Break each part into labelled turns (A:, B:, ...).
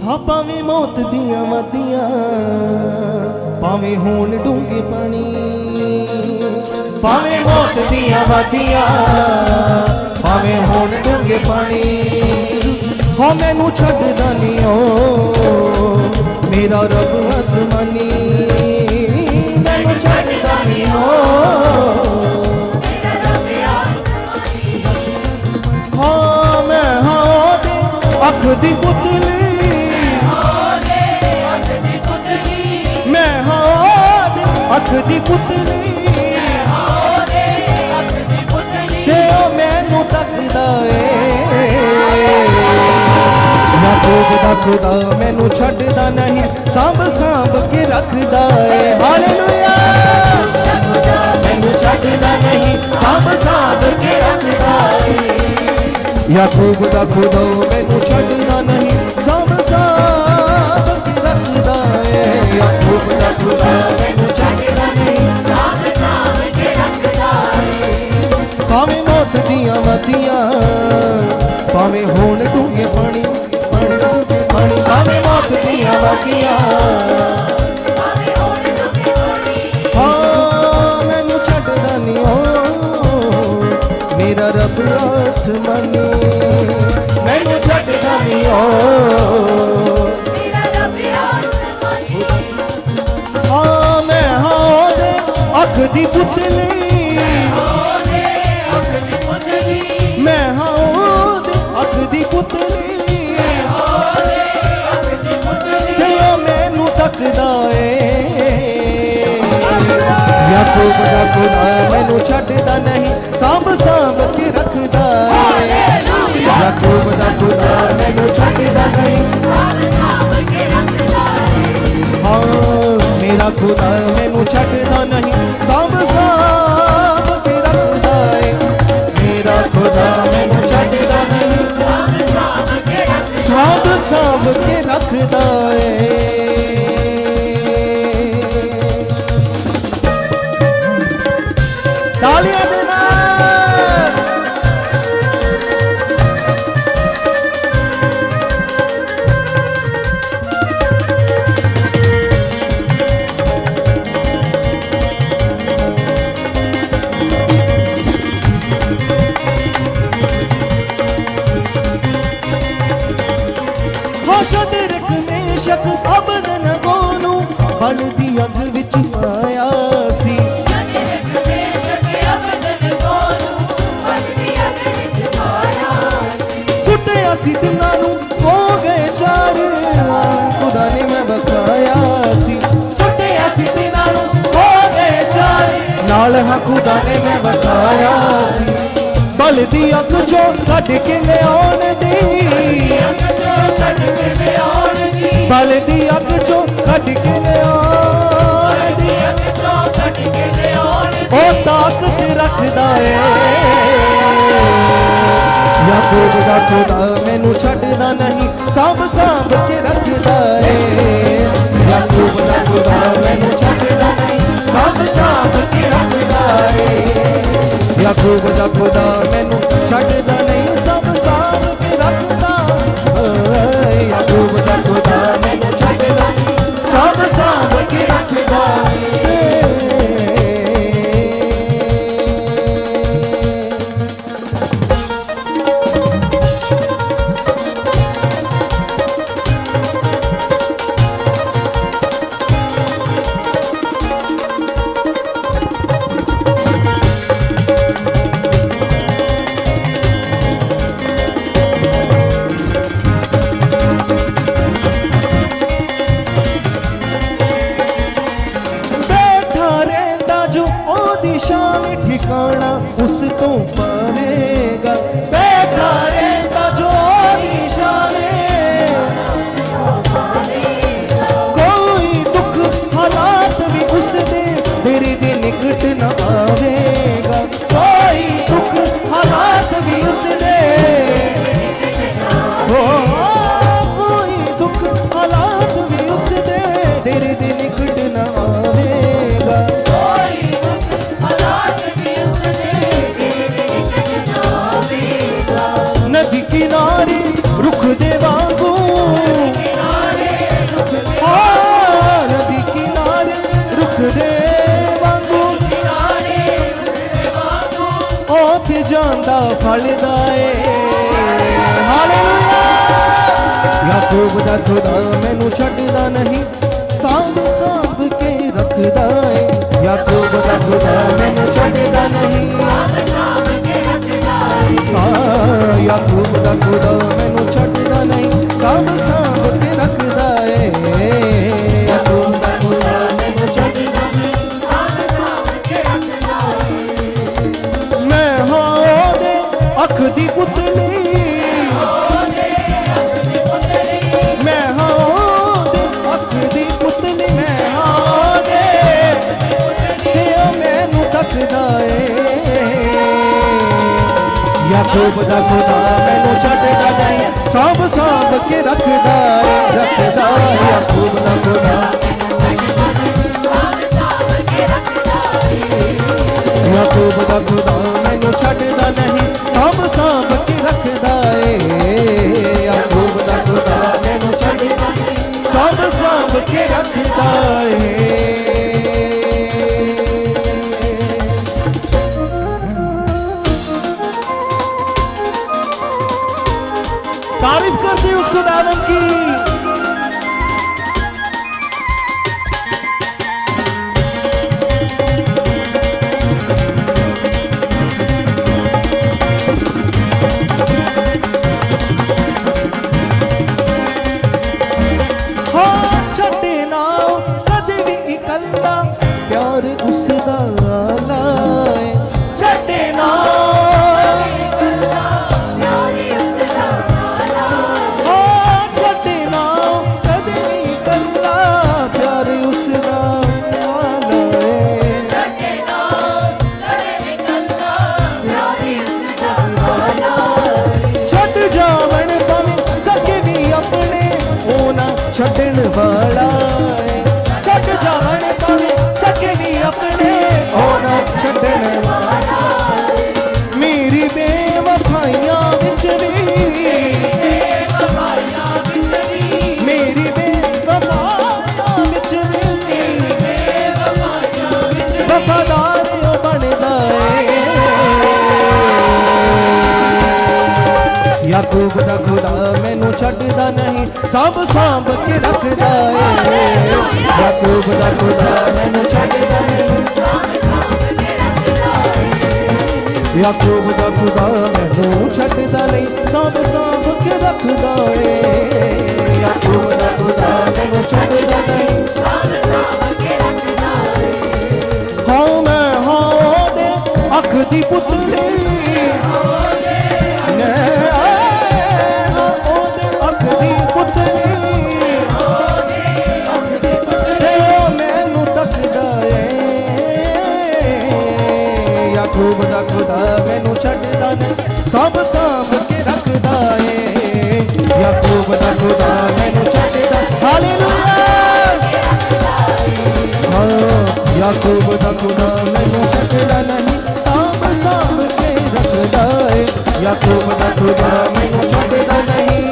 A: हाँ भावें मौत दियां वादियां भावें होण डूंगे पानी भावें मौत दियां वादियां भावें होण डूंगे पानी हाँ मैनू छड्डदा नहीं ओ मेरा रब आसमानी मैनू छड्डदा नहीं ओ हाँ मैं हाँ दे अख दी पुतली मैं हाँ दे अख दी पुतली ते ओ मैनू तकदा याकूब दा खुदा मैनू छड्डदा नहीं सांभ सांभ के रखदा है हालेलुया मैनू छड्डदा नहीं सांभ सांभ के रखदा है याकूब दा खुदा मैनू छड्डदा नहीं सांभ सांभ के रखदा है याकूब दा खुदा मैनू छड्डदा नहीं सांभ सांभ के रखदा है भावें मौत दियां वादियां भावें होण डूंगे पानी भावें मौत दियां वादियां हाँ मैनू छड्डदा नहीं ओ मेरा रब आसमानी मैनू छड्डदा नहीं ओ हाँ मैं हाँ दे अख दी पुतली मैं हाँ दे अख दी पुतली मैनू तकदा याकूब दा खुदा मैनू छड्डदा नहीं सांभ सांभ के रखदा याकूब दा खुदा मैनू छड्डदा नहीं हाँ मेरा खुदा मैनू छड्डदा नहीं सांभ सांभ के रखदा मेरा खुदा मैनू छड्डदा नहीं सांभ सांभ के रखदा तालियां देना शदरक मेशक अबदनगो नू बनदी अग विच पाया सी सुटिया सी तिन्हां नू हो गए चार खुदा ने मैं बकाया सी सुटिया सी तिन्हां नू हो गए चार नाल हां खुदा ने मैं बकाया सी बल दी अग चो कढ के लियाउण दी बल दी अग चो कढ के लियाउण दी ओ ताकत रखदा है याकूब दा खुदा मैनू छड्डदा नहीं सांभ सांभ के रखदा है याकूब दा खुदा मैनू छड्डदा नहीं सांभ सांभ के रखदा है याकूब दा खुदा मैनू छड्डदा नहीं सांभ सांभ के रखदा याकूब दा खुदा मैनू छड्डदा सांभ सांभ के रखदा ठिकाना उस तो पावेगा बैठा रहता जो दिशा में कोई दुख हालात भी उस दे तेरे दे निकट न आवेगा कोई दुख हालात भी उस दे कोई दुख हालात भी उस दे तेरे दे निकट न आवेगा नदी किनारे रुख दे वांगू संभालदा है। हालेलुया। याकूब दा खुदा मैनू छड्डदा नहीं, सांभ सांभ के रखदा है। याकूब दा खुदा मैनू छड्डदा नहीं, याकूब दा खुदा मैनू छड्डदा नहीं, सांभ सांभ के रखदा है। याकूब दा खुदा मैनू छड्डदा नहीं, सांभ सांभ के रखदा है। मैं हां ओदे अख दी पुतली, मैं हां ओदे अख दी पुतली, मैं हां ओदे ते मैनू तकदा है। याकूब दा खुदा मैनू छड्डदा नहीं, सांभ सांभ के रखदा है, रखदा है। याकूब दा खुदा याकूब दा खुदा मैनू छड्डदा नहीं, सांभ सांभ के रखदा है। याकूब दा खुदा मैनू छड्डदा नहीं, सांभ सांभ के रखदा है। तारीफ करते उस खुदावंद की। हाँ छड्डे ना कदे भी इकल्ला, प्यार उसदा लाए। छड्डे ना छड्डण वाला है, छड्ड जावण पावे सके भी अपने, होना छड्डण वाला है। मेरी बेवफाइयां विच भी, मेरी बेवफाइयां विच भी वफादार बनदा है। याकूब दा खुदा मैनू छड्डदा नहीं, सांभ सांभ के रखदा है। याकूब दा खुदा मैनू छड्डदा नहीं, याकूब दा खुदा मैनू छड्डदा नहीं, सांभ सांभ के रखदा है। याकूब दा खुदा मैनू छड्डदा नहीं, सांभ सांभ के रखदा है। हाँ मैं हाँ ओदे अख दी पुतली, याकूब दा खुदा मैनू छड्डदा नहीं, सांभ सांभ के रखदा है। याकूब दा खुदा मैनू छड्डदा, हालेलुया। हाँ याकूब दा खुदा मैनू छड्डदा नहीं, सांभ सांभ के रखदा है। याकूब दा खुदा मैनू छड्डदा नहीं,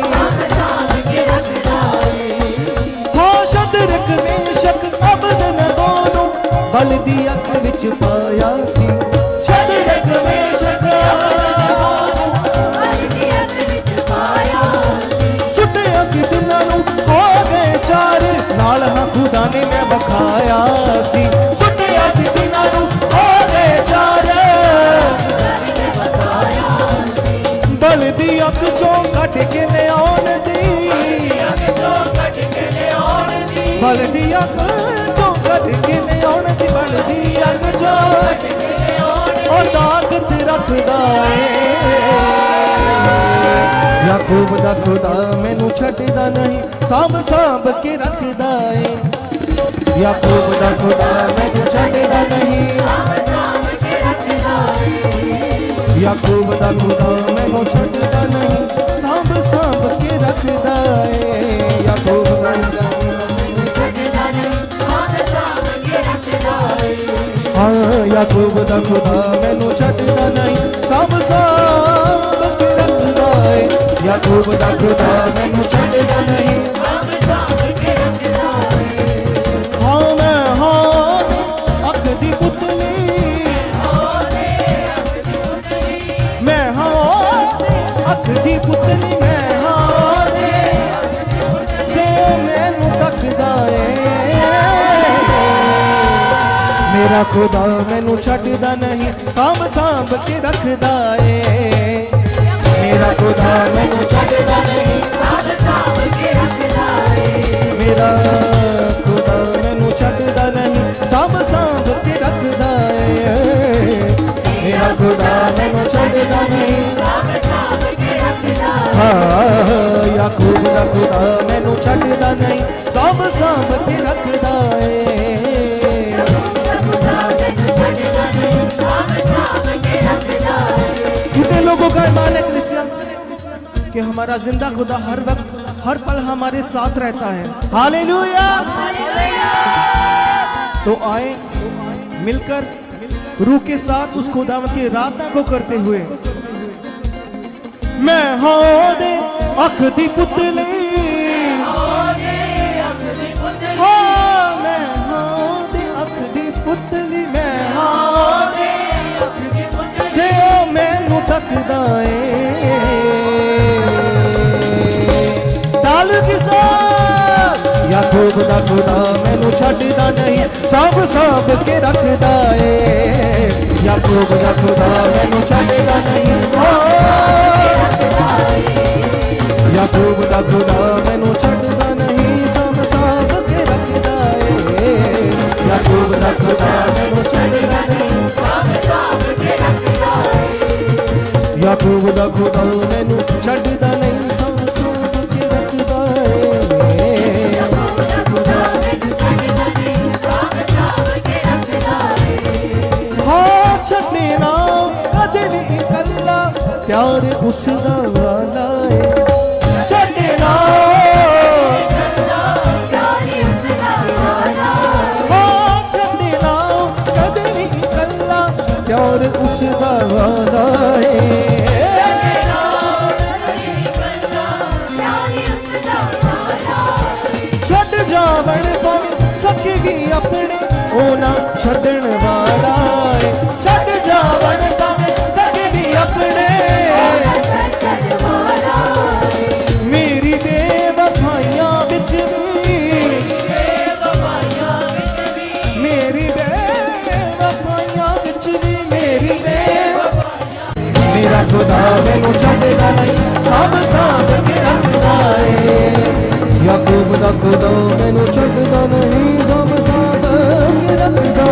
A: हाँ शद्रक मेशक अबदनगो नूं बल दी अख विच पाया सी। नाल हाँ खुदा ने मैं बखाया सी, सुटिया सी जिन्हां नूं हो गए चार। बल दी अख चों कट के लियाउण दी, बल दी अख चों कट के लियाउण दी, बल दी अख चों ओ ताकत रखदा है। याकूब दा खुदा मैनू छड्डदा नहीं, सांभ सांभ के रखदा है। याकूब दा खुदा मैनू छड्डदा नहीं, याकूब दा खुदा मैनू छड्डदा नहीं, सांभ सांभ के रखदा है। याकूब दा खुदा मैनू छड्डदा नहीं, सांभ सांभ के रखदा है। हाँ याकूब दा खुदा मैनू छड्डदा नहीं, सांभ सांभ के रखदा है। याकूब दा खुदा मैनू छड्डदा नहीं, सांभ सांभ के रखदा है। हाँ मैं हाँ अख दी पुतली, मैं हाँ मेरा खुदा मैनू छड्डदा नहीं, सांभ सांभ के रखदा ए। मेरा खुदा मैनू छड्डदा नहीं, सांभ सांभ के रखदा ए। मेरा खुदा मैनू छड्डदा नहीं, सांभ सांभ के रखदा ए। मेरा खुदा मैनू छड्डदा नहीं, सांभ सांभ के रखदा ए। हाँ, याकूब दा खुदा मैनू छड्डदा नहीं, सांभ सांभ के रखदा ए। कितने लोगों का ईमान है कलीसिया कि हमारा जिंदा खुदा हर वक्त हर पल हमारे साथ रहता है। हालेलुया। तो आए मिलकर रूह के साथ उस खुदावंद की आराधना को करते हुए। मैं हाँ दे अख दी पुतली, हाँ मैं हाँ दे अख दी पुतली, मैं हाँ दे ते ओ मैनू तकदा ए। ताल के साथ याकूब दा खुदा मैनू छड्डदा नहीं, सांभ सांभ के रखदा ए। याकूब दा खुदा मैनू छड्डदा नहीं, याकूब दा खुदा मैनू छड्डदा नहीं, सांभ सांभ के रखदा ए। याकूब दा खुदा मैनू छड्डदा नहीं, सांभ सांभ के रखदा ए। याकूब दा खुदा मैनू छड्डदा नहीं, सांभ सांभ के रखदा ए। हाँ छड्डे ना कदे भी इकल्ला, प्यार उसदा वाला है। छड्डे ना हाँ छड्डे ना कदे भी इकल्ला, प्यार उसदा वाला है। छड्ड जावण भावें सके भी अपने, ओ ना छड्डण वाला है। छड्ड जावण भावें सके भी अपने, मेरी बेवफाइयां बिच भी, मेरी बेवफाइयां बिच भी, मेरी मेरा खुदा मैनू छड्डदा नहीं, सांभ सांभ के रखदा ए। याकूब दा खुदा मैनू छड्डदा नहीं, सांभ सांभ के रखदा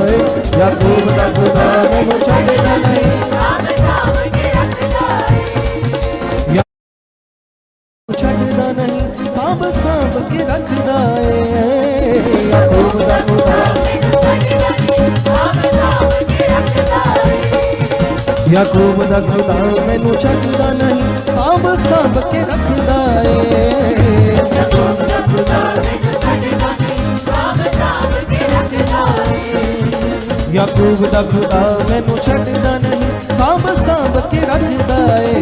A: ए। याकूब दा खुदा मैनू छड्डदा नहीं, सांभ सांभ के रखदा ए। छड्डदा नहीं, सांभ सांभ के रखदा ए। याकूब दा खुदा मैनू छड्डदा नहीं, सांभ सांभ के रखदा ए। याकूब दा खुदा मैनू छड्डदा नहीं, सांभ सांभ के रखदा ए। याकूब दा खुदा मैनू छड्डदा नहीं, सांभ सांभ के रखदा ए।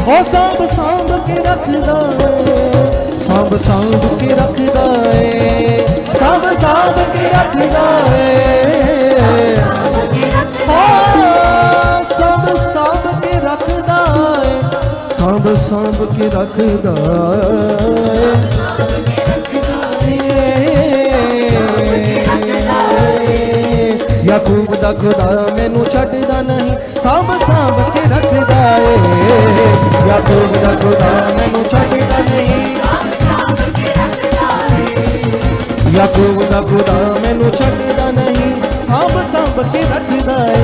A: ओ सांभ सांभ के रखदा ए, सांभ सांभ के रखदा ए। सांभ सांभ के रखदा ए, सांभ सांभ के रखदा ए। सांभ सांभ के रखदा ए। याकूब दा खुदा मैनू छड्डदा नहीं, सांभ सांभ के रखदा ए। याकूब दा खुदा मैनू छड्डदा नहीं, याकूब दा खुदा मैनू छड्डदा नहीं, सांभ सांभ के रखदा ए।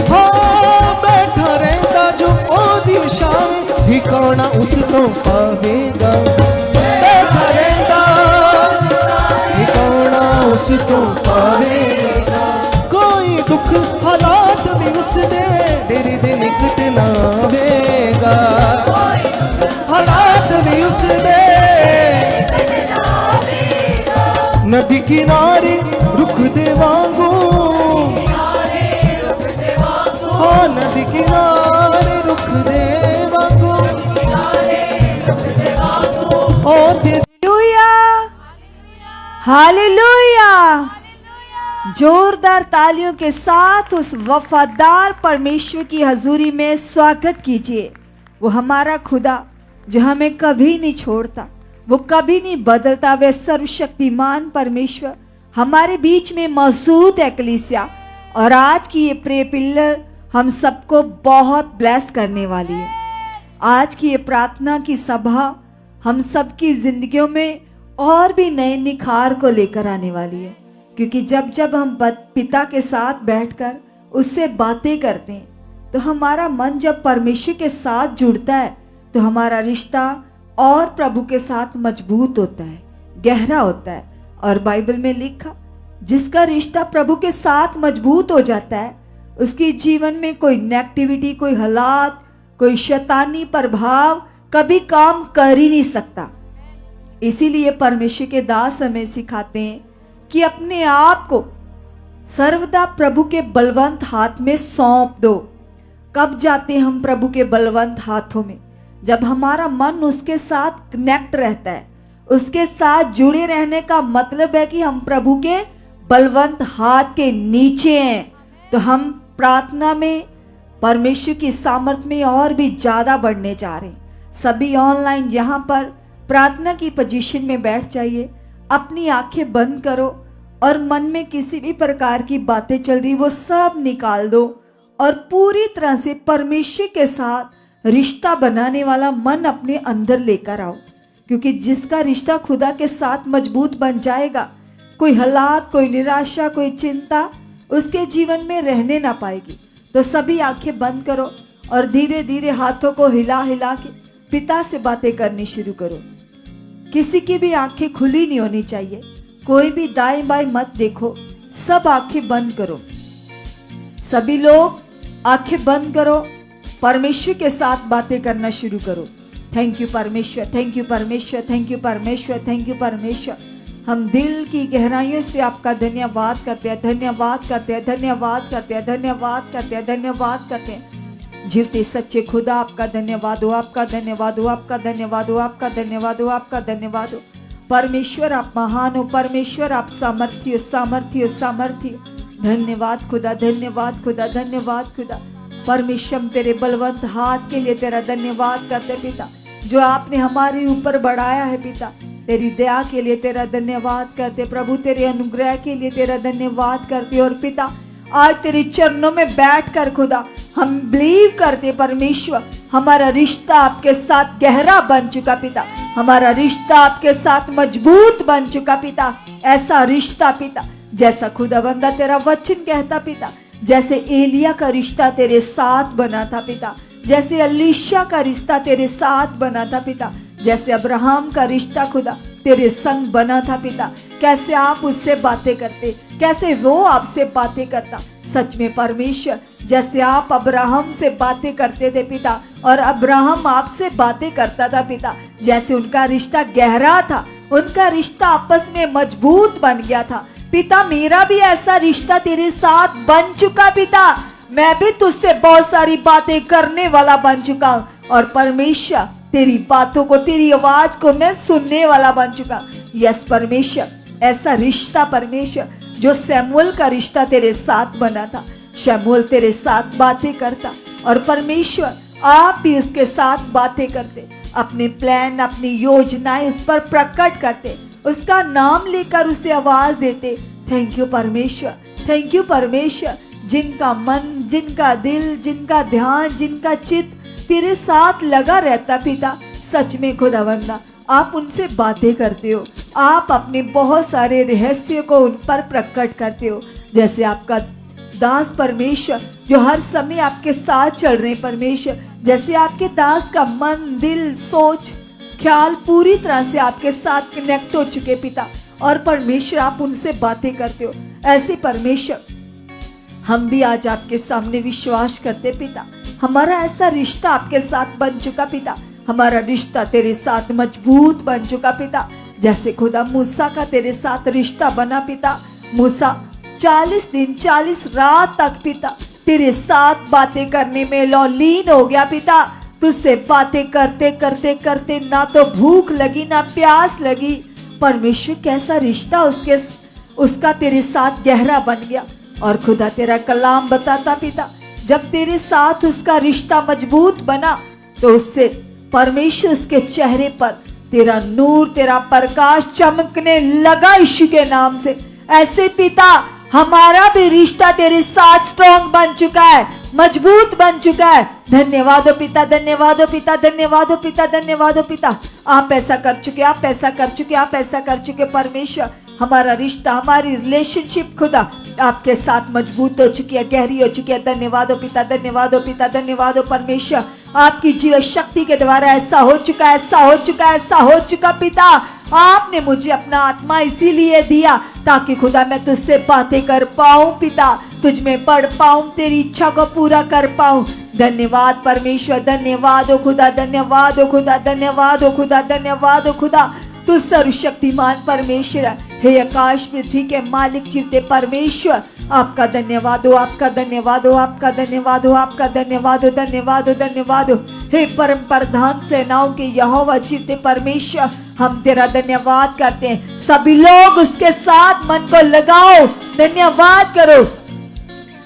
A: हाँ बैठा रहता जो ओदी शाम, ठिकाना उस तो पावेगा। बैठा रहता ठिकाना उस तो पावेगा। कोई दुख हालात भी उसने तेरे दे निकट ना आवेगा। हालात भी उसने नदी किनारे रुख दे वांगू, हाँ नदी किनारे रुख दे वांगू।
B: हालेलुया, जोरदार तालियों के साथ उस वफादार परमेश्वर की हजूरी में स्वागत कीजिए। वो हमारा खुदा जो हमें कभी नहीं छोड़ता, वो कभी नहीं बदलता। वे सर्वशक्तिमान परमेश्वर हमारे बीच में मौजूद है कलीसिया। और आज की ये प्रे पिलर हम सबको बहुत ब्लेस करने वाली है। आज की ये प्रार्थना की सभा हम सबकी जिंदगियों में और भी नए निखार को लेकर आने वाली है, क्योंकि जब जब हम पिता के साथ बैठकर उससे बातें करते हैं तो हमारा मन जब परमेश्वर के साथ जुड़ता है तो हमारा रिश्ता और प्रभु के साथ मजबूत होता है, गहरा होता है। और बाइबल में लिखा, जिसका रिश्ता प्रभु के साथ मजबूत हो जाता है उसकी जीवन में कोई नेगेटिविटी, कोई हालात, कोई शैतानी प्रभाव कभी काम कर ही नहीं सकता। इसीलिए परमेश्वर के दास हमें सिखाते हैं कि अपने आप को सर्वदा प्रभु के बलवंत हाथ में सौंप दो। कब जाते हैं हम प्रभु के बलवंत हाथों में? जब हमारा मन उसके साथ कनेक्ट रहता है। उसके साथ जुड़े रहने का मतलब है कि हम प्रभु के बलवंत हाथ के नीचे हैं। तो हम प्रार्थना में परमेश्वर की सामर्थ्य में और भी ज़्यादा बढ़ने जा रहे हैं। सभी ऑनलाइन यहाँ पर प्रार्थना की पोजीशन में बैठ जाइए, अपनी आंखें बंद करो और मन में किसी भी प्रकार की बातें चल रही वो सब निकाल दो और पूरी तरह से परमेश्वर के साथ रिश्ता बनाने वाला मन अपने अंदर लेकर आओ। क्योंकि जिसका रिश्ता खुदा के साथ मजबूत बन जाएगा, कोई हालात, कोई निराशा, कोई चिंता उसके जीवन में रहने ना पाएगी। तो सभी आंखें बंद करो और धीरे धीरे हाथों को हिला हिला के पिता से बातें करनी शुरू करो। किसी की भी आंखें खुली नहीं होनी चाहिए, कोई भी दाएं बाएं मत देखो, सब आंखें बंद करो। सभी लोग आंखें बंद करो, परमेश्वर के साथ बातें करना शुरू करो। थैंक यू परमेश्वर, थैंक यू परमेश्वर, थैंक यू परमेश्वर, थैंक यू परमेश्वर। हम दिल की गहराइयों से आपका धन्यवाद करते हैं, धन्यवाद करते हैं, धन्यवाद करते हैं, धन्यवाद करते हैं, धन्यवाद करते हैं। जीवते सच्चे खुदा आपका धन्यवाद हो, आपका धन्यवाद हो, आपका धन्यवाद हो, आपका धन्यवाद हो, आपका धन्यवाद हो। परमेश्वर आप महान हो, परमेश्वर आप सामर्थ्य हो, सामर्थ्य हो, सामर्थ्य हो। धन्यवाद खुदा, धन्यवाद खुदा, धन्यवाद खुदा। परमेश्वर हम तेरे बलवंत हाथ के लिए तेरा धन्यवाद करते पिता, जो आपने हमारे ऊपर बढ़ाया है पिता। तेरी दया के लिए तेरा धन्यवाद करते प्रभु, तेरे अनुग्रह के लिए तेरा धन्यवाद करते। और पिता आज तेरे चरणों में बैठकर खुदा हम बिलीव करते परमेश्वर, हमारा रिश्ता आपके साथ गहरा बन चुका पिता, हमारा रिश्ता आपके साथ मजबूत बन चुका पिता। ऐसा रिश्ता पिता जैसा खुदावंदा तेरा वचन कहता पिता, जैसे एलिया का रिश्ता तेरे साथ बना था पिता, जैसे अलीशा का रिश्ता तेरे साथ बना था पिता, जैसे अब्राहम का रिश्ता खुदा तेरे संग बना था पिता। कैसे आप उससे बातें करते, कैसे वो आपसे बातें करता। सच में परमेश्वर, जैसे आप अब्राहम से बातें करते थे पिता और अब्राहम आपसे बातें करता था पिता, जैसे उनका रिश्ता गहरा था, उनका रिश्ता आपस में मजबूत बन गया था पिता। मेरा भी ऐसा रिश्ता तेरे साथ बन चुका पिता, मैं भी तुझसे बहुत सारी बातें करने वाला बन चुका हूँ और परमेश्वर तेरी बातों को, तेरी आवाज को मैं सुनने वाला बन चुका। यस परमेश्वर, ऐसा रिश्ता परमेश्वर जो शमूएल का रिश्ता तेरे साथ बना था। शमूएल तेरे साथ बातें करता और परमेश्वर आप भी उसके साथ बातें करते, अपने प्लान, अपनी योजनाएं उस पर प्रकट करते, उसका नाम लेकर उसे आवाज देते। थैंक यू परमेश्वर, थैंक यू परमेश्वर। जिनका मन, जिनका दिल, जिनका ध्यान, जिनका चित्त तेरे साथ लगा रहता पिता, सच में खुदावंदा आप उनसे बातें करते हो, आप अपने बहुत सारे रहस्य को उन पर प्रकट करते हो। जैसे आपका दास परमेश्वर जो हर समय आपके साथ चल रहे परमेश्वर, जैसे आपके दास का मन, दिल, सोच, ख्याल पूरी तरह से आपके साथ कनेक्ट हो चुके पिता, और परमेश्वर आप उनसे बातें करते हो। ऐसे परमेश्वर हम भी आज आपके सामने विश्वास करते पिता, हमारा ऐसा रिश्ता आपके साथ बन चुका पिता, हमारा रिश्ता तेरे साथ मजबूत बन चुका पिता। जैसे खुदा मूसा का तेरे साथ रिश्ता बना पिता, मूसा 40 दिन 40 रात तक पिता तेरे साथ बातें करने में लीन हो गया पिता। तुझसे बातें करते करते करते ना तो भूख लगी ना प्यास लगी। परमेश्वर कैसा रिश्ता उसके उसका तेरे साथ गहरा बन गया। और खुदा तेरा कलाम बताता पिता, जब तेरे साथ उसका रिश्ता मजबूत बना तो उससे परमेश्वर उसके चेहरे पर तेरा नूर, तेरा प्रकाश चमकने लगा यीशु के नाम से। ऐसे पिता हमारा भी रिश्ता तेरे साथ स्ट्रॉन्ग बन चुका है, मजबूत बन चुका है। धन्यवाद हो पिता, धन्यवाद हो पिता, धन्यवाद हो पिता, धन्यवाद हो पिता। आप ऐसा कर चुके, आप ऐसा कर चुके, आप ऐसा कर चुके परमेश्वर। हमारा रिश्ता, हमारी रिलेशनशिप खुदा आपके साथ मजबूत हो चुकी है, गहरी हो चुकी है। धन्यवाद हो पिता, धन्यवाद हो पिता, धन्यवाद हो परमेश्वर। आपकी जीवन शक्ति के द्वारा ऐसा हो चुका, ऐसा हो चुका, ऐसा हो चुका पिता। आपने मुझे अपना आत्मा इसीलिए दिया ताकि खुदा मैं तुझसे बातें कर पाऊं पिता, तुझ में पढ़ पाऊं, तेरी इच्छा को पूरा कर पाऊं। धन्यवाद परमेश्वर, धन्यवाद हो खुदा, धन्यवाद हो खुदा, धन्यवाद हो खुदा, धन्यवाद हो खुदा। तू सर्वशक्तिमान परमेश्वर है। हे आकाश पृथ्वी के मालिक जीवते परमेश्वर, आपका धन्यवाद हो, आपका धन्यवाद हो, आपका धन्यवाद हो, आपका धन्यवाद हो, धन्यवाद हो, धन्यवाद हो। हे परम प्रधान सेनाओं के यहोवा जीवते परमेश्वर, हम तेरा धन्यवाद करते हैं। सभी लोग उसके साथ मन को लगाओ, धन्यवाद करो।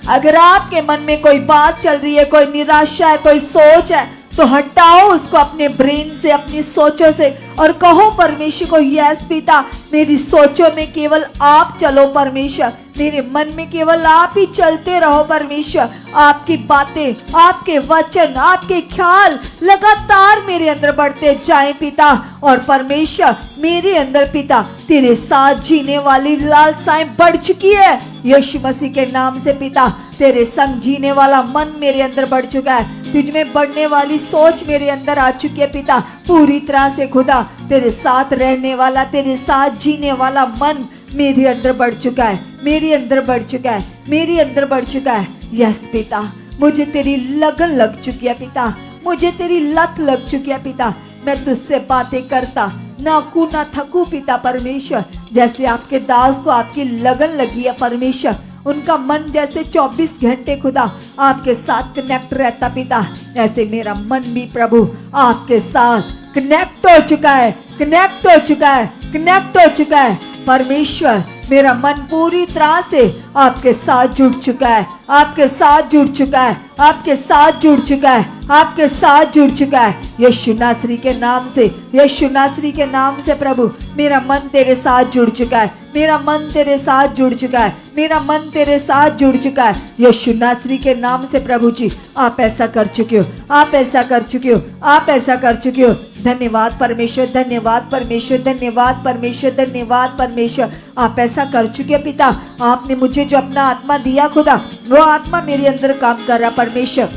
B: अगर आपके मन में कोई बात चल रही है, कोई निराशा है, कोई सोच है, तो हटाओ उसको अपने ब्रेन से, अपनी सोचों से, और कहो परमेश्वर को, यस पिता, मेरी सोचों में केवल आप चलो परमेश्वर, मेरे मन में केवल आप ही चलते रहो परमेश्वर। आपकी बातें, आपके वचन, आपके ख्याल लगातार मेरे अंदर बढ़ते जाएं पिता। और परमेश्वर मेरे अंदर पिता तेरे साथ जीने वाली लालसाएं बढ़ चुकी है यीशु मसीह के नाम से पिता। तेरे संग जीने वाला मन मेरे अंदर बढ़ चुका है, तुझ में बढ़ने वाली सोच मेरे अंदर आ चुकी है पिता। पूरी तरह से खुदा तेरे साथ रहने वाला, तेरे साथ जीने वाला मन मेरे अंदर बढ़ चुका है, मेरे अंदर बढ़ चुका है, मेरे अंदर बढ़ चुका है। यस पिता, मुझे तेरी लगन लग चुकी है पिता, मुझे तेरी लत लग चुकी है पिता। मैं तुझसे बातें करता ना कू ना थकू पिता परमेश्वर। जैसे आपके दास को आपकी लगन लगी है परमेश्वर, उनका मन जैसे 24 घंटे खुदा आपके साथ कनेक्ट रहता पिता, ऐसे मेरा मन भी प्रभु आपके साथ कनेक्ट हो चुका है, कनेक्ट हो चुका है, कनेक्ट हो चुका है परमेश्वर। मेरा मन पूरी तरह से आपके साथ जुड़ चुका है, आपके साथ जुड़ चुका है, आपके साथ जुड़ चुका है, आपके साथ जुड़ चुका है। यीशु नासरी के नाम से, यीशु नासरी के नाम से प्रभु मेरा मन तेरे साथ जुड़ चुका है, मेरा मन तेरे साथ जुड़ चुका है, मेरा मन तेरे साथ जुड़ चुका है। यीशु नासरी के नाम से प्रभु जी आप ऐसा कर चुके हो, आप ऐसा कर चुके हो, आप ऐसा कर चुके हो। धन्यवाद परमेश्वर, धन्यवाद परमेश्वर, धन्यवाद परमेश्वर, धन्यवाद परमेश्वर। आप ऐसा कर चुके हो पिता। आपने मुझे जो अपना आत्मा दिया खुदा, वो आत्मा मेरे अंदर काम कर रहा परमेश्वर।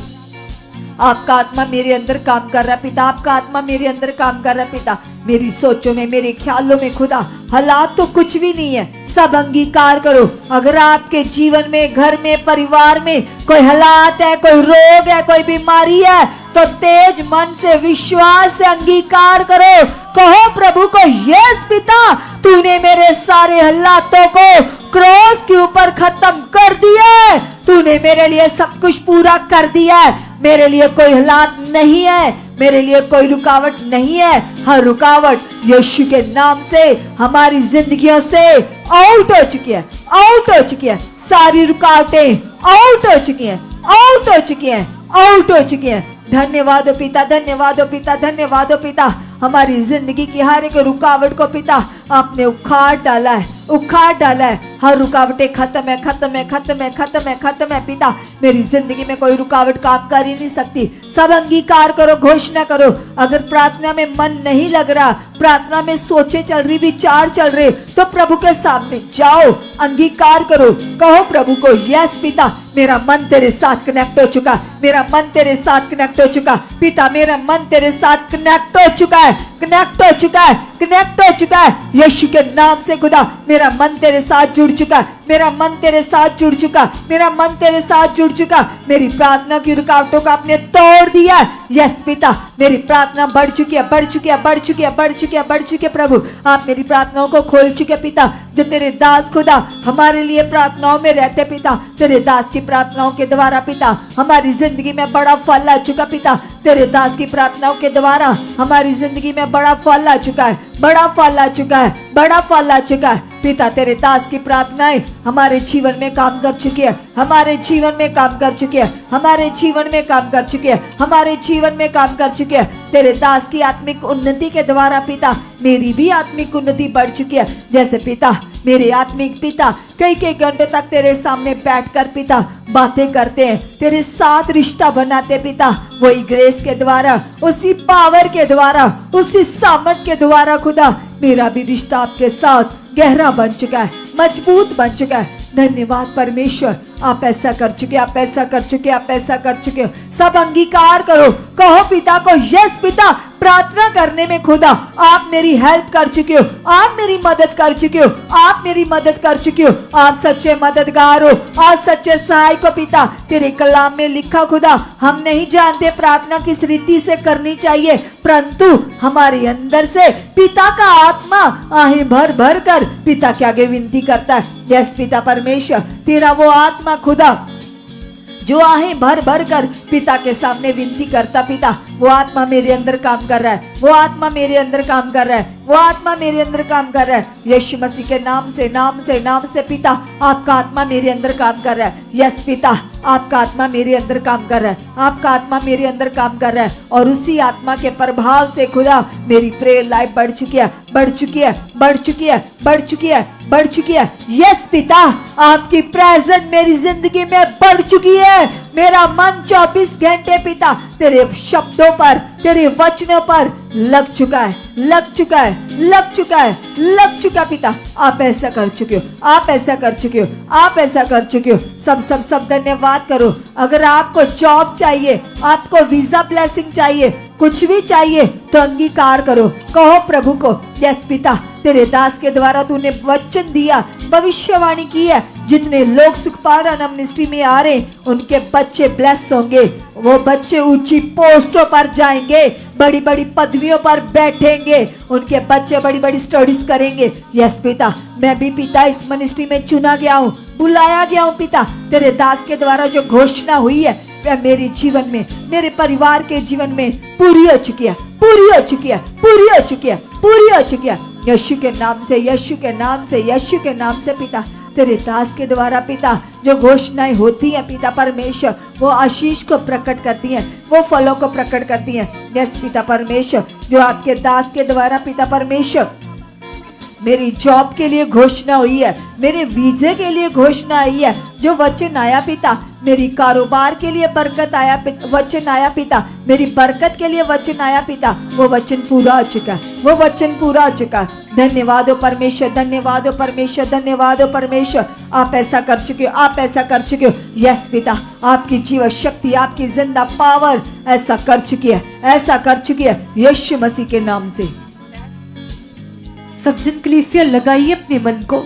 B: आपका आत्मा मेरे अंदर काम कर रहा पिता, आपका आत्मा मेरे अंदर काम कर रहा पिता। मेरी सोचों में, मेरे ख्यालों में खुदा हालात तो कुछ भी नहीं है, सब अंगीकार करो। अगर आपके जीवन में, घर में, परिवार में कोई हालात है, कोई रोग है, कोई बीमारी है, तो तेज मन से, विश्वास से अंगीकार करो। कहो प्रभु को, यस पिता, तूने मेरे सारे हालातों को क्रॉस के ऊपर खत्म कर दिया है, तूने मेरे लिए सब कुछ पूरा कर दिया है। मेरे लिए कोई हालात नहीं है, मेरे लिए कोई रुकावट नहीं है। हर रुकावट यीशु के नाम से हमारी जिंदगियों से आउट हो चुकी है, आउट हो चुकी है। सारी रुकावटें आउट हो चुकी हैं, आउट हो चुकी हैं, आउट हो चुकी हैं। धन्यवाद हो पिता, धन्यवाद हो पिता, धन्यवाद हो पिता। हमारी जिंदगी की हर एक रुकावट को पिता आपने उखाड़ डाला है, उखाड़ डाला है। हर रुकावटें खत्म है, खत्म है, खत्म है, खत्म है, खत्म है पिता। मेरी जिंदगी में कोई रुकावट काम कर ही नहीं सकती। सब अंगीकार करो, घोषणा करो। अगर प्रार्थना में मन नहीं लग रहा, प्रार्थना में सोचे चल रही, विचार चल रहे, तो प्रभु के सामने जाओ, अंगीकार करो। कहो प्रभु को, यस पिता, मेरा मन तेरे साथ कनेक्ट हो चुका, मेरा मन तेरे साथ कनेक्ट हो चुका पिता, मेरा मन तेरे साथ कनेक्ट हो चुका है, कनेक्ट हो चुका है, कनेक्ट हो चुका है। यीशु के नाम से खुदा मेरा मन तेरे साथ जुड़ चुका, मेरा मन तेरे साथ जुड़ चुका, मेरा मन तेरे साथ जुड़ चुका। मेरी प्रार्थना की रुकावटों को आपने तोड़ दिया। यस पिता, मेरी प्रार्थना बढ़ चुकी है, बढ़ चुकी है, बढ़ चुकी है, बढ़ चुकी है, बढ़ चुकी है। प्रभु आप मेरी प्रार्थनाओं को खोल चुके पिता। जो तेरे दास खुदा हमारे लिए प्रार्थनाओं में रहते पिता, तेरे दास की प्रार्थनाओं के द्वारा पिता हमारी जिंदगी में बड़ा फल आ चुका पिता। तेरे दास की प्रार्थनाओं के द्वारा हमारी जिंदगी में बड़ा फल आ चुका है, बड़ा फल आ चुका है, बड़ा फल आ चुका है। पिता तेरे दास की प्रार्थनाएं हमारे जीवन में काम कर चुकी है, हमारे जीवन में काम कर चुकी है, हमारे जीवन में काम कर चुकी है, हमारे जीवन में काम कर चुकी है। तेरे दास की आत्मिक उन्नति के द्वारा पिता मेरी भी आत्मिक उन्नति बढ़ चुकी है। जैसे पिता मेरे आत्मिक पिता कई कई घंटों तक तेरे सामने बैठकर पिता बातें करते हैं, तेरे साथ रिश्ता बनाते पिता, वही ग्रेस के द्वारा, उसी पावर के द्वारा, उसी सामर्थ के द्वारा खुदा मेरा भी रिश्ता आपके साथ गहरा बन चुका है, मजबूत बन चुका है। धन्यवाद परमेश्वर, आप ऐसा कर चुके, आप ऐसा कर चुके, आप ऐसा कर चुके हो। सब अंगीकार करो, कहो पिता को, यस पिता, प्रार्थना करने में खुदा आप मेरी हेल्प कर चुके हो, आप मेरी मदद कर चुके हो, आप मेरी मदद कर चुके हो, आप सच्चे मददगार हो, आप सच्चे सहायक हो पिता। तेरे कलाम में लिखा खुदा, हम नहीं जानते प्रार्थना किस रीति से करनी चाहिए, परंतु हमारे अंदर से पिता का आत्मा आहें भर भर कर पिता के आगे विनती करता है। यस पिता परमेश्वर, तेरा वो आत्मा खुदा जो आहें भर भर कर पिता के सामने विनती करता पिता, वो आत्मा मेरे अंदर काम कर रहा है, वो आत्मा मेरे अंदर काम कर रहा है, वो आत्मा मेरे अंदर काम कर रहा है। यीशु मसीह के नाम से, नाम से, नाम से पिता आपका आत्मा मेरे अंदर काम कर रहा है। यस पिता, आपका आत्मा मेरे अंदर काम कर रहा है, आपका आत्मा मेरे अंदर काम कर रहा है, और उसी आत्मा के प्रभाव से खुदा मेरी प्रेयर लाइफ बढ़ चुकी है, बढ़ चुकी है, बढ़ चुकी है, बढ़ चुकी है, बढ़ चुकी है। यस पिता, आपकी प्रेजेंस मेरी जिंदगी में बढ़ चुकी है। मेरा मन 24 घंटे पिता तेरे शब्दों पर, तेरे वचनों पर लग चुका है, लग चुका है, लग चुका है, लग चुका पिता। आप ऐसा कर चुके हो, आप ऐसा कर चुके हो, आप ऐसा कर चुके हो। सब सब सब धन्यवाद करो। अगर आपको जॉब चाहिए, आपको वीजा ब्लेसिंग चाहिए, कुछ भी चाहिए तो अंगीकार करो, कहो प्रभु को, यस पिता, तेरे दास के द्वारा तूने वचन दिया, भविष्यवाणी की है, जितने लोग सुखपाल मिनिस्ट्री में आ रहे उनके बच्चे ब्लेस होंगे, वो बच्चे ऊंची पोस्टों पर जाएंगे, बड़ी बड़ी पदवियों पर बैठेंगे, उनके बच्चे बड़ी बड़ी स्टडीज करेंगे। यस पिता, मैं भी पिता इस मिनिस्ट्री में चुना गया हूँ, बुलाया गया हूँ पिता। तेरे दास के द्वारा जो घोषणा हुई है वह मेरे जीवन में, मेरे परिवार के जीवन में पूरी हो चुकी है, पूरी हो चुकी है, पूरी हो चुकी है, पूरी हो चुकी है। यीशु के नाम से, यीशु के नाम से, यीशु के नाम से पिता, तेरे दास के द्वारा पिता जो घोषणाएं होती हैं पिता परमेश्वर, वो आशीष को प्रकट करती हैं, वो फलों को प्रकट करती हैं। यस पिता परमेश्वर, जो आपके दास के द्वारा पिता परमेश्वर मेरी जॉब के लिए घोषणा हुई है, मेरे वीजे के लिए घोषणा आई है, जो वचन आया पिता, मेरी कारोबार के लिए बरकत आया, वचन आया पिता, मेरी बरकत के लिए वचन आया पिता, वो वचन पूरा हो चुका है, वो वचन पूरा हो चुका है। धन्यवाद हो परमेश्वर, धन्यवाद हो परमेश्वर, धन्यवाद हो परमेश्वर। आप ऐसा कर चुके हो, आप ऐसा कर चुके हो। यस पिता, आपकी जीवन शक्ति, आपकी जिंदा पावर ऐसा कर चुकी है, ऐसा कर चुकी है, यीशु मसीह के नाम से।
C: सब जन कलीसिया लगाइए अपने मन को,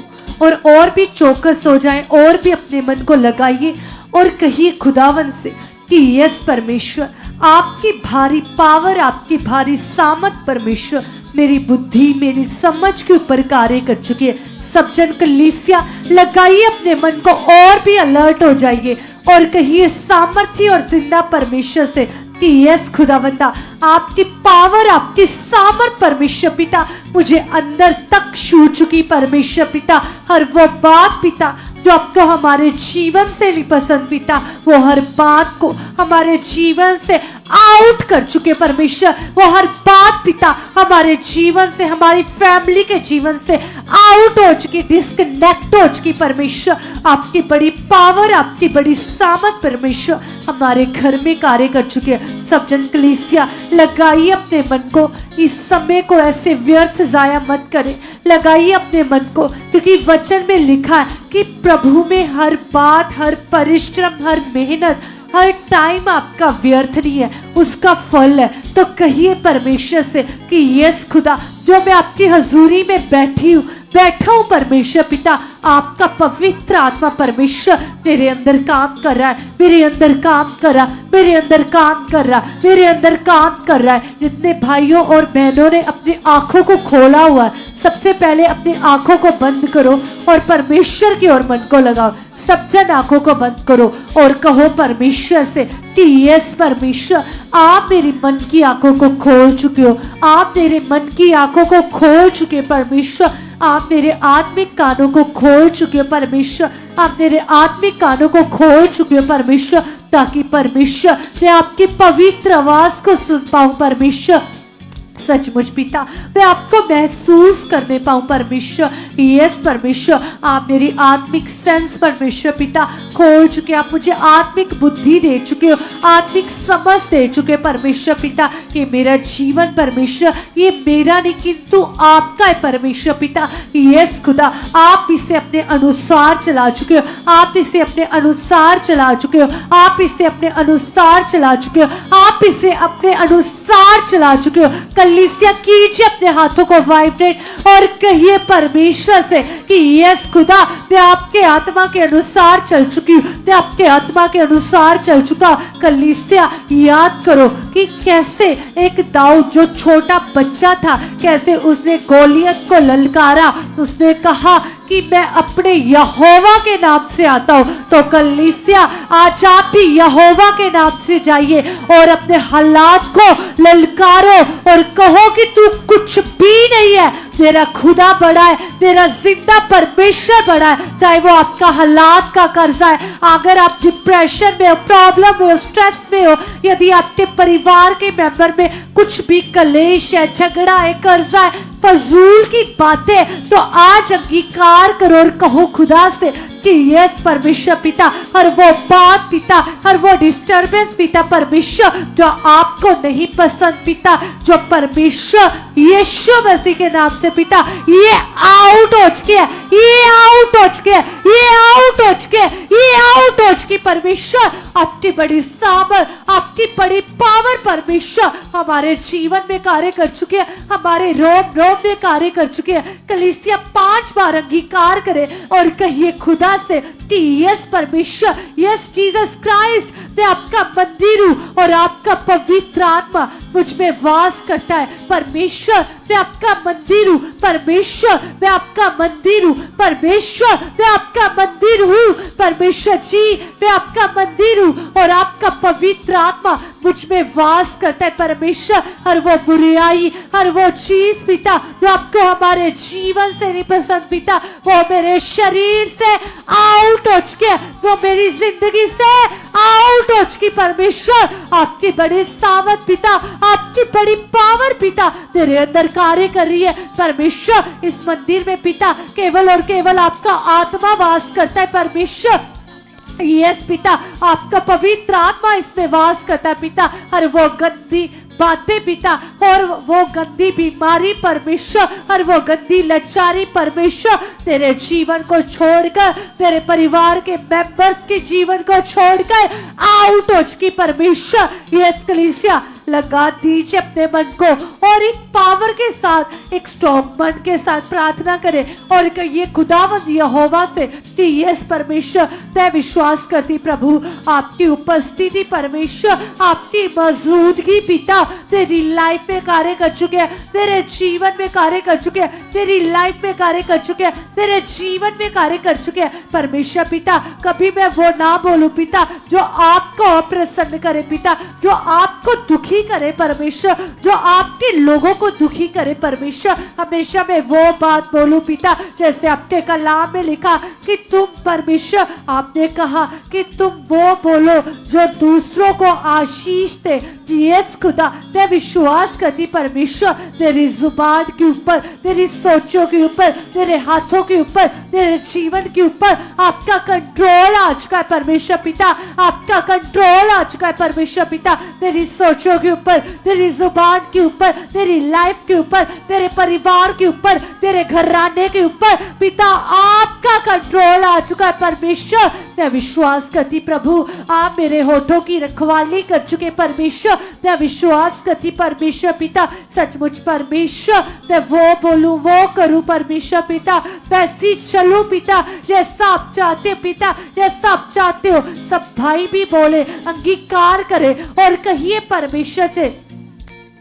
C: और भी चौकस हो जाएं, और भी अपने मन को लगाइए और कहिए खुदावन से कि यस परमेश्वर, आपकी भारी पावर, आपकी भारी सामर्थ परमेश्वर मेरी बुद्धि, मेरी समझ के ऊपर कार्य कर चुकी है। सब जन कलीसिया लगाइए अपने मन को, और भी अलर्ट हो जाइए और कहिए सामर्थ्य और जिंदा परमेश्वर से कि यस खुदावंदा, आपकी पावर, आपकी सामर्थ परमेश्वर पिता मुझे अंदर तक छू चुकी परमेश्वर पिता। हर वो बात पिता जो आपको हमारे जीवन से नहीं पसंद पिता, वो हर बात को हमारे जीवन से आउट कर चुके परमेश्वर। वो हर बात पिता हमारे जीवन से, हमारी फैमिली के जीवन से आउट हो चुकी, डिस्कनेक्ट हो चुकी परमेश्वर। आपकी बड़ी पावर, आपकी बड़ी सामर्थ परमेश्वर हमारे घर में कार्य कर चुके हैं। सब जन कलीसिया लगाइए अपने मन को, इस समय को ऐसे व्यर्थ जाया मत करें, लगाइए अपने मन को, क्योंकि वचन में लिखा है कि प्रभु में हर बात, हर परिश्रम, हर मेहनत, हर टाइम आपका व्यर्थ नहीं है, उसका फल है। तो कहिए परमेश्वर से कि यस खुदा, जो मैं आपकी हजूरी में बैठा हूँ परमेश्वर पिता, आपका पवित्र आत्मा परमेश्वर मेरे अंदर काम कर रहा है, मेरे अंदर काम कर रहा, मेरे अंदर काम कर रहा, मेरे अंदर काम कर रहा है। जितने भाइयों और बहनों ने अपनी आंखों को खोला हुआ है, सबसे पहले अपनी आंखों को बंद करो और परमेश्वर की ओर मन को लगाओ। सब जन आंखों को बंद करो और कहो परमेश्वर से कि यस परमेश्वर, आप मेरी मन की आंखों को खोल चुके हो, आप मेरे मन की आंखों को खोल चुके हो परमेश्वर, आप मेरे आत्मिक कानों को खोल चुके हो परमेश्वर, आप मेरे आत्मिक कानों को खोल चुके हो परमेश्वर, ताकि परमेश्वर मैं आपकी पवित्र आवाज को सुन पाऊं परमेश्वर। सचमुच पिता मैं आपको महसूस करने पाऊं परमेश्वर। यस परमेश्वर, आप मेरी आत्मिक सेंस परमेश्वर पिता खोल चुके, आप मुझे आत्मिक बुद्धि दे चुके हो, आत्मिक समझ दे चुके परमेश्वर पिता। ये मेरा जीवन परमेश्वर ये मेरा नहीं किंतु आपका है परमेश्वर पिता। यस खुदा, आप इसे अपने अनुसार चला चुके हो, आप इसे अपने अनुसार चला चुके हो, आप इसे अपने अनुसार चला चुके हो, आप इसे अपने अनुसार चला चुके हो। कलीसिया कीजिए अपने हाथों को वाइब्रेट और कहिए परमेश्वर से कि यस खुदा, मैं आपके आत्मा के अनुसार चल चुकी हूँ, मैं आपके आत्मा के अनुसार चल चुका। कलीसिया याद करो कि कैसे एक दाऊद जो छोटा बच्चा था, कैसे उसने गोलियत को ललकारा, उसने कहा कि मैं अपने यहोवा के नाम से आता हूं। तो कलीसिया आज आप भी यहोवा के नाम से जाइए और अपने हालात को ललकारो और कहो कि तू कुछ भी नहीं है, मेरा खुदा बड़ा है, मेरा जिंदा परमेश्वर बड़ा है। चाहे वो आपका हालात का कर्जा है, अगर आप डिप्रेशन में हो, प्रॉब्लम में हो, स्ट्रेस में हो, यदि आपके परिवार के मेंबर में कुछ भी कलेश है, झगड़ा है, कर्जा है, फजूल की बातें, तो आज अंगीकार करो और कहो खुदा से कि यस परमेश्वर पिता, हर वो बात पिता, हर वो डिस्टर्बेंस पिता परमेश्वर जो आपको नहीं पसंद पिता, जो परमेश्वर यीशु मसीह के नाम से पिता ये आउट हो चुके, ये आउट हो चुके, ये आउट हो चुके, ये आउट हो चुकी परमेश्वर। आपकी बड़ी सामर्थ, आपकी बड़ी पावर परमेश्वर हमारे जीवन में कार्य कर चुके हैं, हमारे रोम रोम में कार्य कर चुके हैं। कलीसिया 5 बार अंगीकार करे और कहिए खुदा से कि यस परमेश्वर, यस जीसस क्राइस्ट, मैं आपका मंदिर हूं और आपका पवित्र आत्मा मुझ में वास करता है परमेश्वर। मैं आपका मंदिर हूं परमेश्वर, मैं आपका मंदिर हूं परमेश्वर, मैं आपका मंदिर हूं परमेश्वर जी, मैं आपका मंदिर हूं और आपका पवित्र आत्मा मुझ में वास करता है परमेश्वर। हर वो बुराई, हर वो चीज पिता जो आपको हमारे जीवन से नहीं पसंद पिता, वो मेरे शरीर से आउट हो चुके, वो मेरी जिंदगी से आउट हो चुकी परमेश्वर। आपकी बड़ी सामर्थ पिता, आपकी बड़ी पावर पिता तेरे अंदर कार्य कर रही है परमेश्वर। इस मंदिर में पिता केवल और केवल आपका आत्मा वास करता है परमेश्वर। यस पिता, आपका पवित्र आत्मा इसमें वास करता है पिता। हर वो गंदी बातें पिता और वो गंदी बीमारी परमेश्वर, और वो गंदी लाचारी परमेश्वर तेरे जीवन को छोड़कर, तेरे परिवार के मेंबर्स के जीवन को छोड़कर आउट हो चुकी परमेश्वर। यस कलीसिया लगा दीजिए अपने मन को और एक पावर के साथ, एक स्ट्रॉन्ग मन के साथ प्रार्थना करें और कहिए खुदावंद यहोवा से कि यस परमेश्वर, मैं विश्वास करती प्रभु आपकी उपस्थिति परमेश्वर, आपकी मौजूदगी पिता तेरी लाइफ में कार्य कर चुके हैं, तेरे जीवन में कार्य कर चुके हैं, तेरी लाइफ में कार्य कर चुके हैं, तेरे जीवन में कार्य कर चुके हैं परमेश्वर पिता। कभी मैं वो ना बोलूं पिता जो आपको अप्रसन्न करे पिता, जो आपको दुखी करे परमेश्वर, जो आपके लोगों को दुखी करे परमेश्वर। हमेशा मैं वो बात बोलूं पिता जैसे आपके कलाम में लिखा कि तुम परमेश्वर, आपने कहा कि तुम वो बोलो जो दूसरों को आशीष दे। यस खुदा, मैं विश्वास करती परमेश्वर तेरी जुबान के ऊपर, तेरी सोचों के ऊपर, तेरे हाथों के ऊपर, तेरे जीवन के ऊपर आपका कंट्रोल आ चुका है परमेश्वर पिता, आपका कंट्रोल आ चुका है परमेश्वर पिता। तेरी सोचों के ऊपर, तेरी जुबान के ऊपर, तेरी लाइफ के ऊपर, तेरे परिवार के ऊपर, तेरे घराने के ऊपर पिता आपका कंट्रोल आ चुका है परमेश्वर। मैं विश्वास करती प्रभु आप मेरे होठों की रखवाली कर चुके परमेश्वर। मैं विश्वास करती परमेश्वर पिता, सचमुच परमेश्वर मैं वो बोलूं वो करूं परमेश्वर पिता, वैसी चलूं पिता जैसा आप चाहते हो पिता, जैसा आप चाहते हो। सब भाई भी बोले, अंगीकार करे और कहिए परमेश्वर से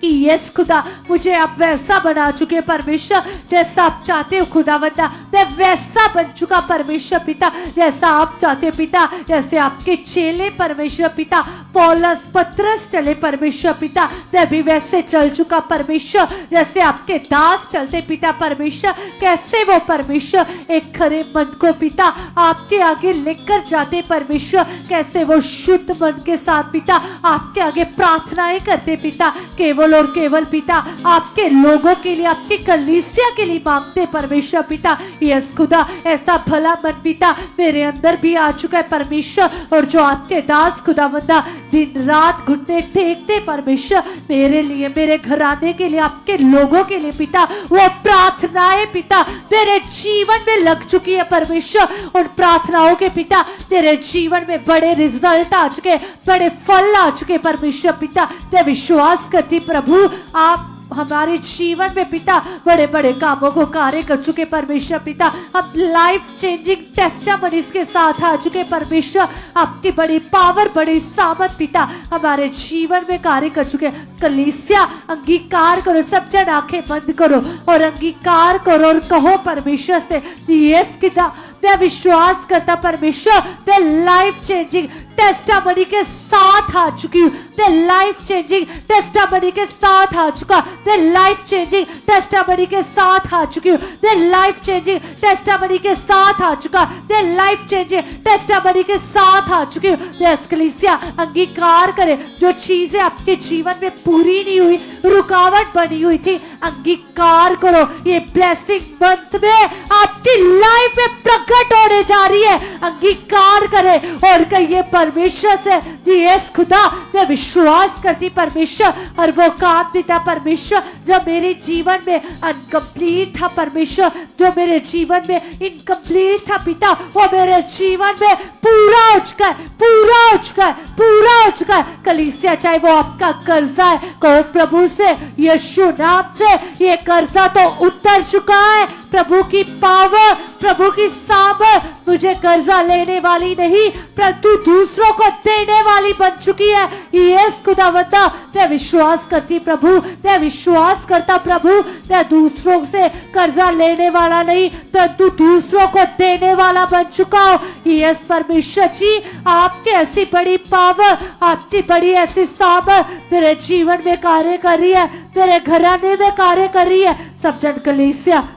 C: कि यस खुदा, मुझे आप वैसा बना चुके परमेश्वर जैसा आप चाहते हो खुदावंदा। मैं वैसा बन चुका परमेश्वर पिता जैसा आप चाहते हो पिता। जैसे आपके चेले परमेश्वर पिता पौलुस पतरस चले परमेश्वर पिता, मैं भी वैसे चल चुका परमेश्वर जैसे आपके दास चलते पिता परमेश्वर। कैसे वो परमेश्वर एक खरे मन को पिता आपके आगे लेकर जाते परमेश्वर, कैसे वो शुद्ध मन के साथ पिता आपके आगे प्रार्थनाएं करते पिता, केवल और केवल पिता आपके लोगों के लिए, आपकी कलीसिया के लिए मांगते परमेश्वर पिता। यस खुदा, ऐसा भला मन पिता मेरे अंदर भी आ चुका है परमेश्वर, और जो आपके दास खुदावंदा दिन रात घुटने टेकते परमेश्वर मेरे लिए, मेरे घराने के लिए, आपके लोगों के लिए पिता, वो प्रार्थनाएं पिता मेरे जीवन में लग चुकी है परमेश्वर। उन प्रार्थनाओं के पिता तेरे जीवन में बड़े रिजल्ट आ चुके, बड़े फल आ चुके परमेश्वर पिता। मैं विश्वास करती प्रभु आप हमारे जीवन में पिता बड़े बड़े कामों को कार्य कर चुके परमेश्वर पिता। हम लाइफ चेंजिंग टेस्टिमनीज के साथ आ चुके परमेश्वर। आपकी बड़ी पावर, बड़ी सामर्थ पिता हमारे जीवन में कार्य कर चुके। कलीसिया अंगीकार करो, सब जन आंखें बंद करो और अंगीकार करो और कहो परमेश्वर से, यस पिता मैं विश्वास करता परमेश्वर, मैं लाइफ चेंजिंग टेस्टिमनी के साथ आ चुकी हूँ। मैं लाइफ चेंजिंग टेस्टिमनी के साथ आ चुका, मैं लाइफ चेंजिंग टेस्टिमनी के साथ आ चुकी हूँ। मैं लाइफ चेंजिंग टेस्टिमनी के साथ आ चुका, मैं लाइफ चेंजिंग टेस्टिमनी के साथ आ चुकी हूँ। कलीसिया अंगीकार करे, जो चीजें आपके जीवन में पूरी नहीं हुई, रुकावट बनी हुई थी, अंगीकार करो। ये ब्लेसिंग मंथ में आपकी लाइफ में प्रकट होने जा रही है। अंगीकार करे और कहिए परमेश्वर से, यस खुदा मैं विश्वास करती परमेश्वर, और वो काम पिता परमेश्वर जो मेरे जीवन में अनकंप्लीट था परमेश्वर, जो मेरे जीवन में इनकंप्लीट था पिता, वो मेरे जीवन में पूरा हो चुका है, पूरा हो चुका है, पूरा हो चुका है। कलीसिया चाहे वो आपका कर्जा है, कहो प्रभु से यीशु नाम से ये कर्जा तो उतर चुका है। प्रभु की पावर, प्रभु की सामर्थ मुझे कर्जा लेने वाली नहीं परंतु दूसरों को देने वाली बन चुकी है। यस खुदावंदा मैं विश्वास करती प्रभु, मैं विश्वास करता प्रभु, मैं दूसरों से कर्जा लेने वाला नहीं परंतु दूसरों को देने वाला बन चुका हूँ। यस परमेश्वर जी, आपकी ऐसी बड़ी पावर, आपकी बड़ी ऐसी सामर्थ मेरे जीवन में कार्य कर रही है, मेरे घराने में कार्य कर रही है। सब जन कलीसिया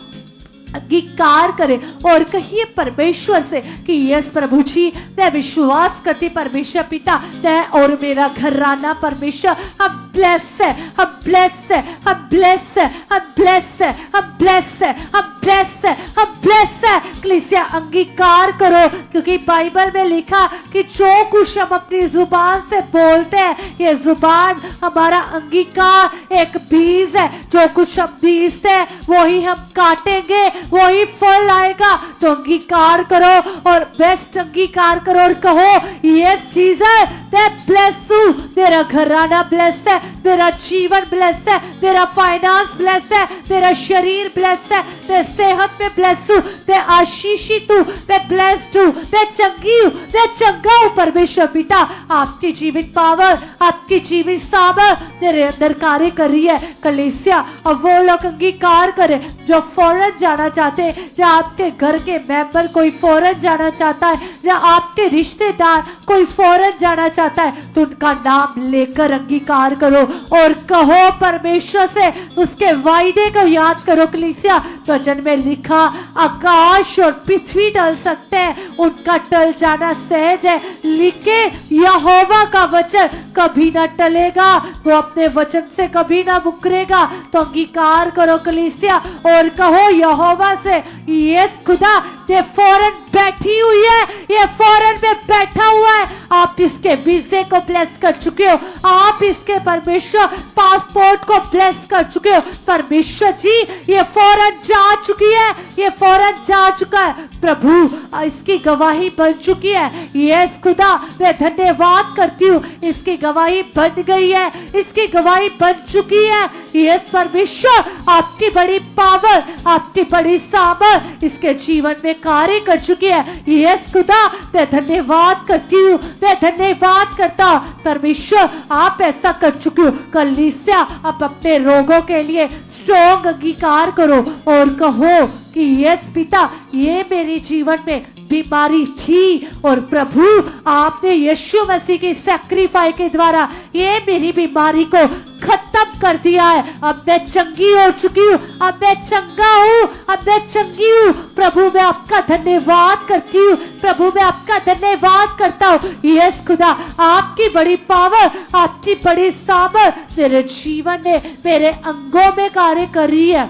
C: अंगीकार करे और कहिए परमेश्वर से कि यस प्रभु जी मैं विश्वास करती परमेश्वर पिता, मैं और मेरा घराना परमेश्वर हम ब्लेस है, हम ब्लेस है, हम ब्लेस है, हम ब्लेस है, हम ब्लेस है, हम ब्लेस है, हम ब्लेस है। कलीसिया अंगीकार करो, क्योंकि बाइबल में लिखा कि जो कुछ हम अपनी जुबान से बोलते हैं, ये जुबान हमारा अंगीकार एक बीज है, जो कुछ हम बीजते हैं वही हम काटेंगे, वही फल आएगा। तो अंगीकार करो और बेस्ट अंगीकार करो और कहो यस जीसस मैं ब्लेस हूँ, मेरा घराना ब्लेस है, मेरा जीवन ब्लेस है, मेरा फाइनेंस ब्लेस है, मेरा शरीर ब्लेस है, मैं सेहत में ब्लेस हूँ, मैं आशीषित हूँ, मैं ब्लेस्ड हूँ, मैं चंगी हूँ, मैं चंगा हूँ। परमेश्वर पिता आपकी जीवित पावर, आपकी जीवित सामर्थ मेरे अंदर कार्य कर रही है। कलीसिया अब वो लोग अंगीकार करें जो फौरन जाना चाहते हैं, जहाँ आपके घर के मेंबर कोई फौरन जाना चाहता है, जहाँ आपके रिश्तेदार कोई फौरन जाना चाहता है, तो उनका नाम लेकर अंगीकार करो और कहो परमेश्वर से, उसके वायदे को याद करो। कलीसिया वचन में लिखा आकाश और पृथ्वी टल सकते हैं, उनका टल जाना सहज है, लिखे यहोवा का वचन कभी ना टलेगा, वो अपने वचन से कभी ना मुकरेगा। तो अंगीकार करो कलीसिया और कहो यहोवा से, यस खुदा ये फौरन बैठी हुई है, ये फौरन में बैठा हुआ है, आप इसके वीजे को ब्लेस कर चुके हो, आप इसके परमेश्वर पासपोर्ट को ब्लेस कर चुके हो। परमेश्वर जी ये फौरन जा चुकी है, ये फौरन जा चुका है, प्रभु इसकी गवाही बन चुकी है। यस खुदा मैं धन्यवाद करती हूँ, इसकी गवाही बन गई है, इसकी गवाही बन चुकी है। यस परमेश्वर आपकी बड़ी पावर, आपकी बड़ी सामर्थ इसके जीवन में कार्य कर चुकी है। यस खुदा मैं धन्यवाद करती हूँ, मैं धन्यवाद धन्यवाद करता हूँ परमेश्वर, आप ऐसा कर चुके हो। कलीसिया अब अपने रोगों के लिए स्ट्रॉन्ग अंगीकार करो और कहो कि यस पिता, ये मेरे जीवन में बीमारी थी और प्रभु आपने यीशु मसीह के सैक्रिफाइस के द्वारा ये मेरी बीमारी को खत्म कर दिया है। अब मैं चंगी हो चुकी हूँ, अब मैं चंगा हूँ, अब मैं चंगी हूँ। प्रभु मैं आपका धन्यवाद करती हूँ, प्रभु मैं आपका धन्यवाद करता हूँ। यस खुदा, आपकी बड़ी पावर, आपकी बड़ी सामर्थ मेरे जीवन में, मेरे अंगों में कार्य कर रही है।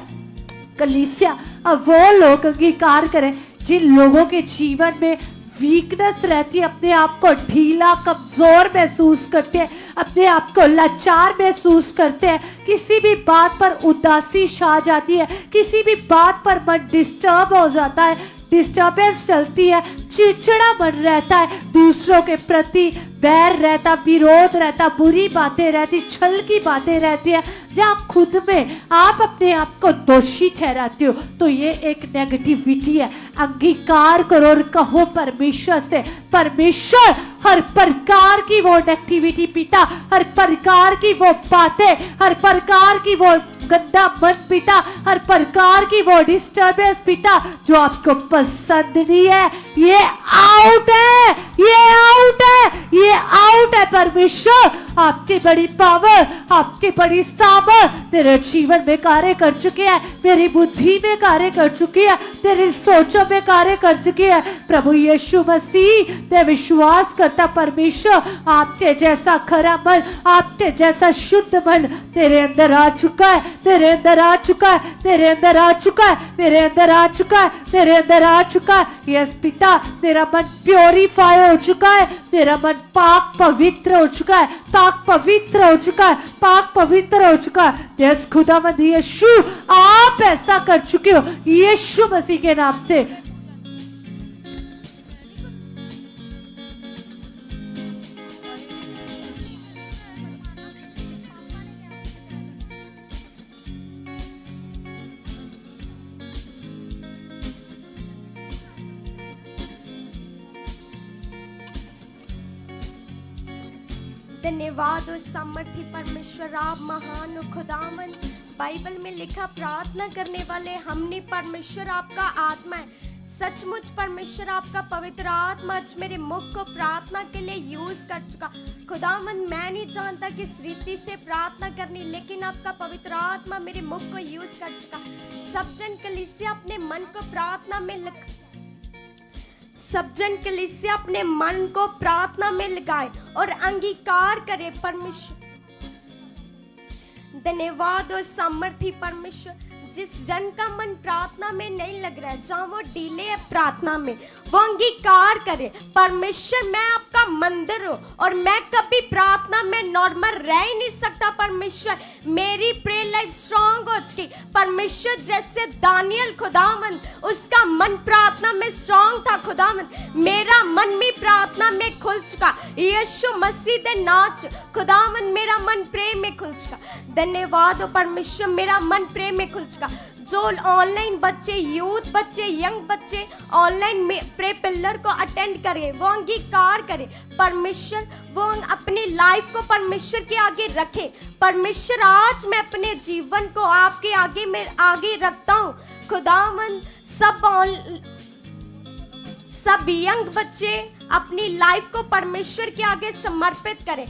C: कलीसिया अब वो लोग अंगीकार करें जिन लोगों के जीवन में वीकनेस रहती है, अपने आप को ढीला कमजोर महसूस करते हैं, अपने आप को लाचार महसूस करते हैं, किसी भी बात पर उदासी छा जाती है, किसी भी बात पर मन डिस्टर्ब हो जाता है, डिस्टर्बेंस चलती है, चिड़चिड़ा मन रहता है, दूसरों के प्रति बैर रहता, विरोध रहता, बुरी बातें रहती, छल की बातें रहती है, जहाँ खुद में आप अपने आप को दोषी ठहराते हो, तो ये एक नेगेटिविटी है। अंगीकार करो और कहो परमेश्वर से, परमेश्वर हर प्रकार की वो नेगेटिविटी पिता, हर प्रकार की वो बातें, हर प्रकार की वो गंदा मन पिता, हर प्रकार की वो डिस्टर्बेंस पिता जो आपको पसंद नहीं है, ये आउट है, ये आउट है, ये आउट है। परमेश्वर आपकी बड़ी पावर, आपकी बड़ी सामर्थ मेरे जीवन में कार्य कर चुकी है, मेरी बुद्धि में कार्य कर चुकी है, तेरी सोचों में कार्य कर चुकी है। प्रभु यीशु मसीह, मैं विश्वास करता परमेश्वर आपके जैसा खरा मन, आपके जैसा शुद्ध मन तेरे अंदर आ चुका है, तेरे अंदर आ चुका है, तेरे अंदर आ चुका है, मेरे अंदर आ चुका है, तेरे अंदर आ चुका है। यस पिता, तेरा मन प्योरीफाई हो चुका है, तेरा मन पाक पवित्र हो चुका है, पाक पवित्र हो चुका है, पाक पवित्र हो चुका है। यस खुदावंद यीशु, आप ऐसा कर चुके हो यीशु मसीह के नाम से।
D: धन्यवाद उस सामर्थी परमेश्वर, आप महान हो खुदावन। बाइबल में लिखा प्रार्थना करने वाले हमने परमेश्वर आपका आत्मा है। सचमुच परमेश्वर आपका पवित्र आत्मा आज मेरे मुख को प्रार्थना के लिए यूज कर चुका। खुदावन मैं नहीं जानता किस रीति से प्रार्थना करनी, लेकिन आपका पवित्र आत्मा मेरे मुख को यूज कर चुका। सब जन कलीसिया अपने मन को प्रार्थना में सब जन कलीसिया अपने मन को प्रार्थना में लगाए और अंगीकार करे परमेश्वर। धन्यवाद और सामर्थी परमेश्वर, जिस जन का मन प्रार्थना में नहीं लग रहा है, जहाँ वो डीले है प्रार्थना में, वो अंगीकार करे परमेश्वर मैं आपका मंदिर हूँ और मैं कभी प्रार्थना में नॉर्मल रह ही नहीं सकता। परमेश्वर मेरी प्रेयर लाइफ स्ट्रांग हो चुकी। परमेश्वर जैसे दानियल खुदावंद, उसका मन प्रार्थना में स्ट्रांग था खुदावंद, मेरा मन भी प्रार्थना में खुल चुका। यीशु मसीह दे नाच खुदावंद मेरा मन प्रेम में खुल चुका। धन्यवाद हो परमेश्वर, मेरा मन प्रेम में खुल चुका। जो ऑनलाइन बच्चे, यूथ बच्चे, यंग बच्चे ऑनलाइन में प्रे पिलर को अटेंड करें, वो अंगीकार करें परमेश्वर, वो अपनी लाइफ को परमेश्वर के आगे रखें। परमेश्वर आज मैं अपने जीवन को आपके आगे में आगे रखता हूँ खुदावंद। सब यंग बच्चे अपनी लाइफ को परमेश्वर के आगे समर्पित करें,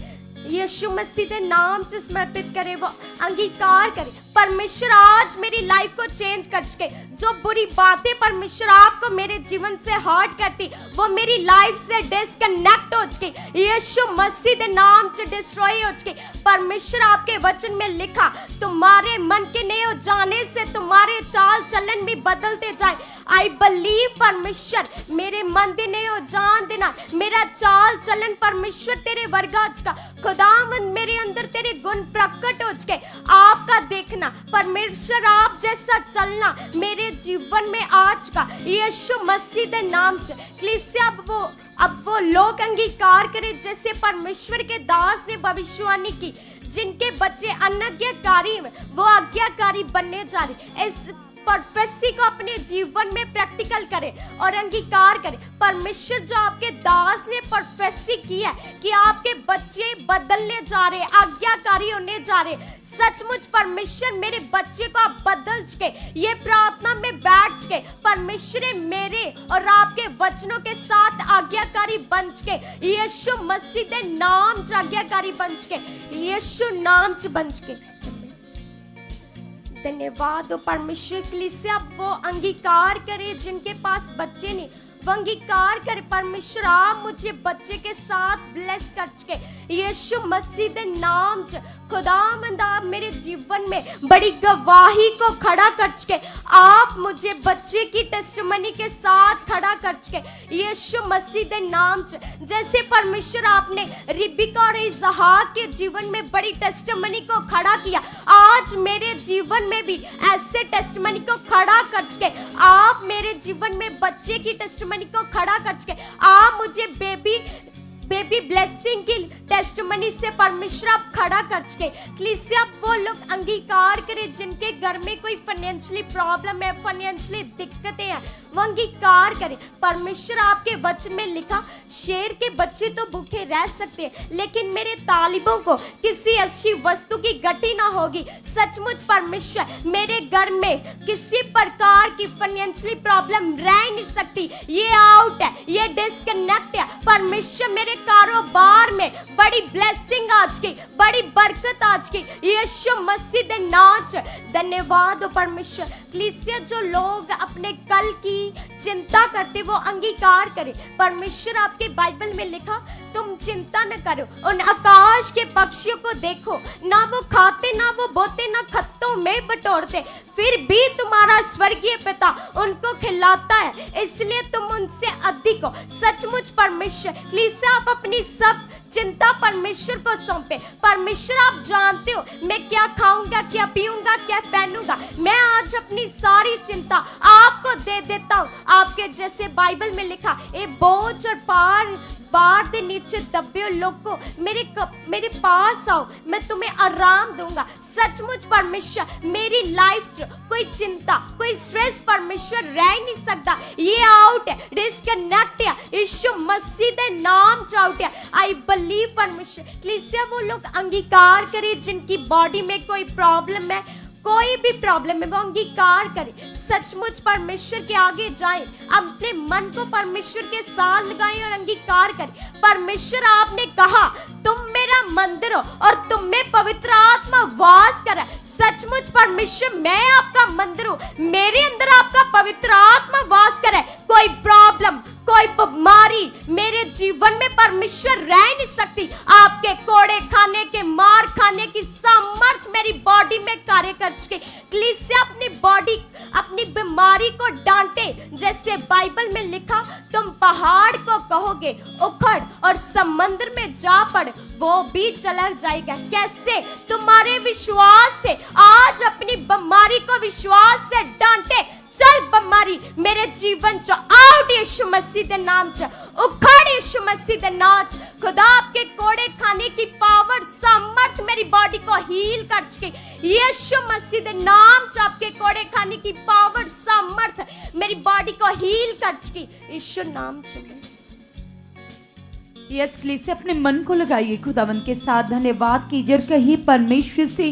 D: यीशु मसीह के नाम से समर्पित करे, वो अंगीकार करे परमेश्वर आज मेरी लाइफ को चेंज कर चुके। जो बुरी बातें परमेश्वर आपको मेरे जीवन से हर्ट करती, वो मेरी लाइफ से डिस्कनेक्ट हो चुकी, यीशु मसीह के नाम से डिस्ट्रॉय हो चुकी। परमेश्वर आपके वचन में लिखा तुम्हारे मन के नए हो जाने से तुम्हारे चाल चलन भी बदलते जाए। आई बिलीव परमेश्वर मेरे मन के नए हो जान देना, मेरा चाल चलन परमेश्वर तेरे वर्गा चुका। खुदावंद मेरे अंदर तेरे गुण प्रकट हो चुके, आपका देखना परमेश्वर आप जैसा चलना मेरे जीवन में आ चुका यीशु मसीह के नाम से। कलीसिया अब वो लोग अंगीकार करें जैसे परमेश्वर के दास ने भविष्यवाणी की, जिनके बच्चे अनाज्ञाकारी वो आज्ञाकारी बनने जा रहे। प्रोफेसी को अपने जीवन में प्रैक्टिकल करे और अंगीकार करे। परमेश्वर जो आपके दास ने प्रोफेसी की है कि आपके बच्चे बदलने जा रहे, आज्ञाकारी होने जा रहे, सचमुच परमेश्वर मेरे बच्चे को आप बदल के ये प्रार्थना में बैठ के परमेश्वर मेरे और आपके वचनों के साथ आज्ञाकारी बन के यीशु मसीह के नाम च आज्ञाकारी बन के यीशु नाम च बन के। धन्यवाद हो परमेश्वर के लिए से आप वो अंगीकार करे जिनके पास बच्चे नहीं, वो अंगीकार करे परमेश्वर आप मुझे बच्चे के साथ ब्लेस कर के यीशु मसीह के नाम च खुदावंद आप मेरे जीवन में बड़ी गवाही को खड़ा कर के आप मुझे बच्चे की टेस्टिमनी के साथ खड़ा कर के यीशु मसीह के नाम च जैसे परमेश्वर आपने रिबिका और इसहाक के जीवन में बड़ी टेस्टिमनी को खड़ा किया, आज मेरे जीवन में भी ऐसे टेस्टिमनी को खड़ा कर के आप मेरे जीवन में बच्चे की टेस्टिमनी को खड़ा कर के आप मुझे बेबी ब्लेसिंग की टेस्टिमनी से परमेश्वर आप खड़ा कर के प्लीज आप वो लोग अंगीकार करें जिनके घर में कोई फाइनेंशियली प्रॉब्लम है, फाइनेंशियली दिक्कतें हैं, वो अंगीकार करें। परमेश्वर आपके वचन में लिखा शेर के बच्चे तो भूखे रह सकते हैं लेकिन मेरे तालिबों को किसी अच्छी वस्तु की गति ना होगी। सचमुच परमेश्वर मेरे घर में किसी प्रकार की फाइनेंशियली प्रॉब्लम रह नहीं सकती, ये आउट है, ये डिस्कनेक्ट है। परमेश्वर मेरे कारोबार में बड़ी ब्लेसिंग आज की, बड़ी बरकत आज की यीशु मसीह के नाम च धन्यवाद हो परमेश्वर। कलीसिया जो लोग अपने कल की चिंता करते वो अंगीकार करें। परमेश्वर आपके बाइबल में लिखा तुम चिंता न करो, उन आकाश के पक्षियों को देखो, ना वो खाते ना वो बोते ना खत्तों में बटोरते, फिर भी तुम्हारा स्वर्गीय पिता उनको खिलाता है, इसलिए तुम उनसे अधिक हो। सचमुच परमेश्वर कलीसिया आप अपनी सब चिंता परमेश्वर को सौंपे। परमेश्वर आप जानते हो मैं क्या खाऊंगा, क्या पीऊंगा, क्या पहनूंगा, मैं आज अपनी सारी चिंता आपको दे देता हूँ। आपके जैसे बाइबल में लिखा ए बोझ और बार के नीचे दबे लोग को मेरे पास आओ, मैं तुम्हें आराम दूंगा। सचमुच परमेश्वर मेरी लाइफ च कोई चिंता, कोई स्ट्रेस परमेश्वर रह नहीं सकता, ये आउट है, डिस्कनेक्ट है, यीशु मसीह के नाम च आउट है। आई बिलीव परमेश्वर कलीसिया वो लोग अंगीकार करे जिनकी बॉडी में कोई प्रॉब्लम है, कोई भी प्रॉब्लम है वो अंगीकार करें। सचमुच परमेश्वर के आगे जाएं, अपने मन को परमेश्वर के साथ लगाएं और अंगीकार करें। परमेश्वर आपने कहा तुम मेरा मंदिर हो और तुम में पवित्र आत्मा वास करे। सचमुच परमेश्वर मैं आपका मंदिर हूँ, मेरे अंदर आपका पवित्र आत्मा वास करे। कोई प्रॉब्लम, कोई बीमारी मेरे जीवन में परमेश्वर रह नहीं सकती। आपके कोड़े खाने के, मार खाने की सामर्थ मेरी बॉडी में कार्य कर चुके। कलीसिया अपनी बॉडी, अपनी बीमारी को डांटे। जैसे बाइबल में लिखा तुम पहाड़ को कहोगे उखड़ और समंदर में जा पड़, वो भी चला जाएगा। कैसे? तुम्हारे विश्वास से। आज अपनी बीमारी को विश्वास से डांटे। चल बीमारी मेरे जीवन च आउट यीशु मसीह के नाम च, उखड़ यीशु मसीह के नाम च। खुदा आपके कोड़े खाने की पावर सामर्थ मेरी बॉडी को हील कर चुकी। यीशु मसीह के नाम च आपके कोड़े खाने की पावर सामर्थ मेरी बॉडी को हील कर चुकी यीशु नाम च।
C: यस कलीसिया अपने मन को लगाइए खुदावन के साथ, धन्यवाद कीजिए। कहीं परमेश्वर से,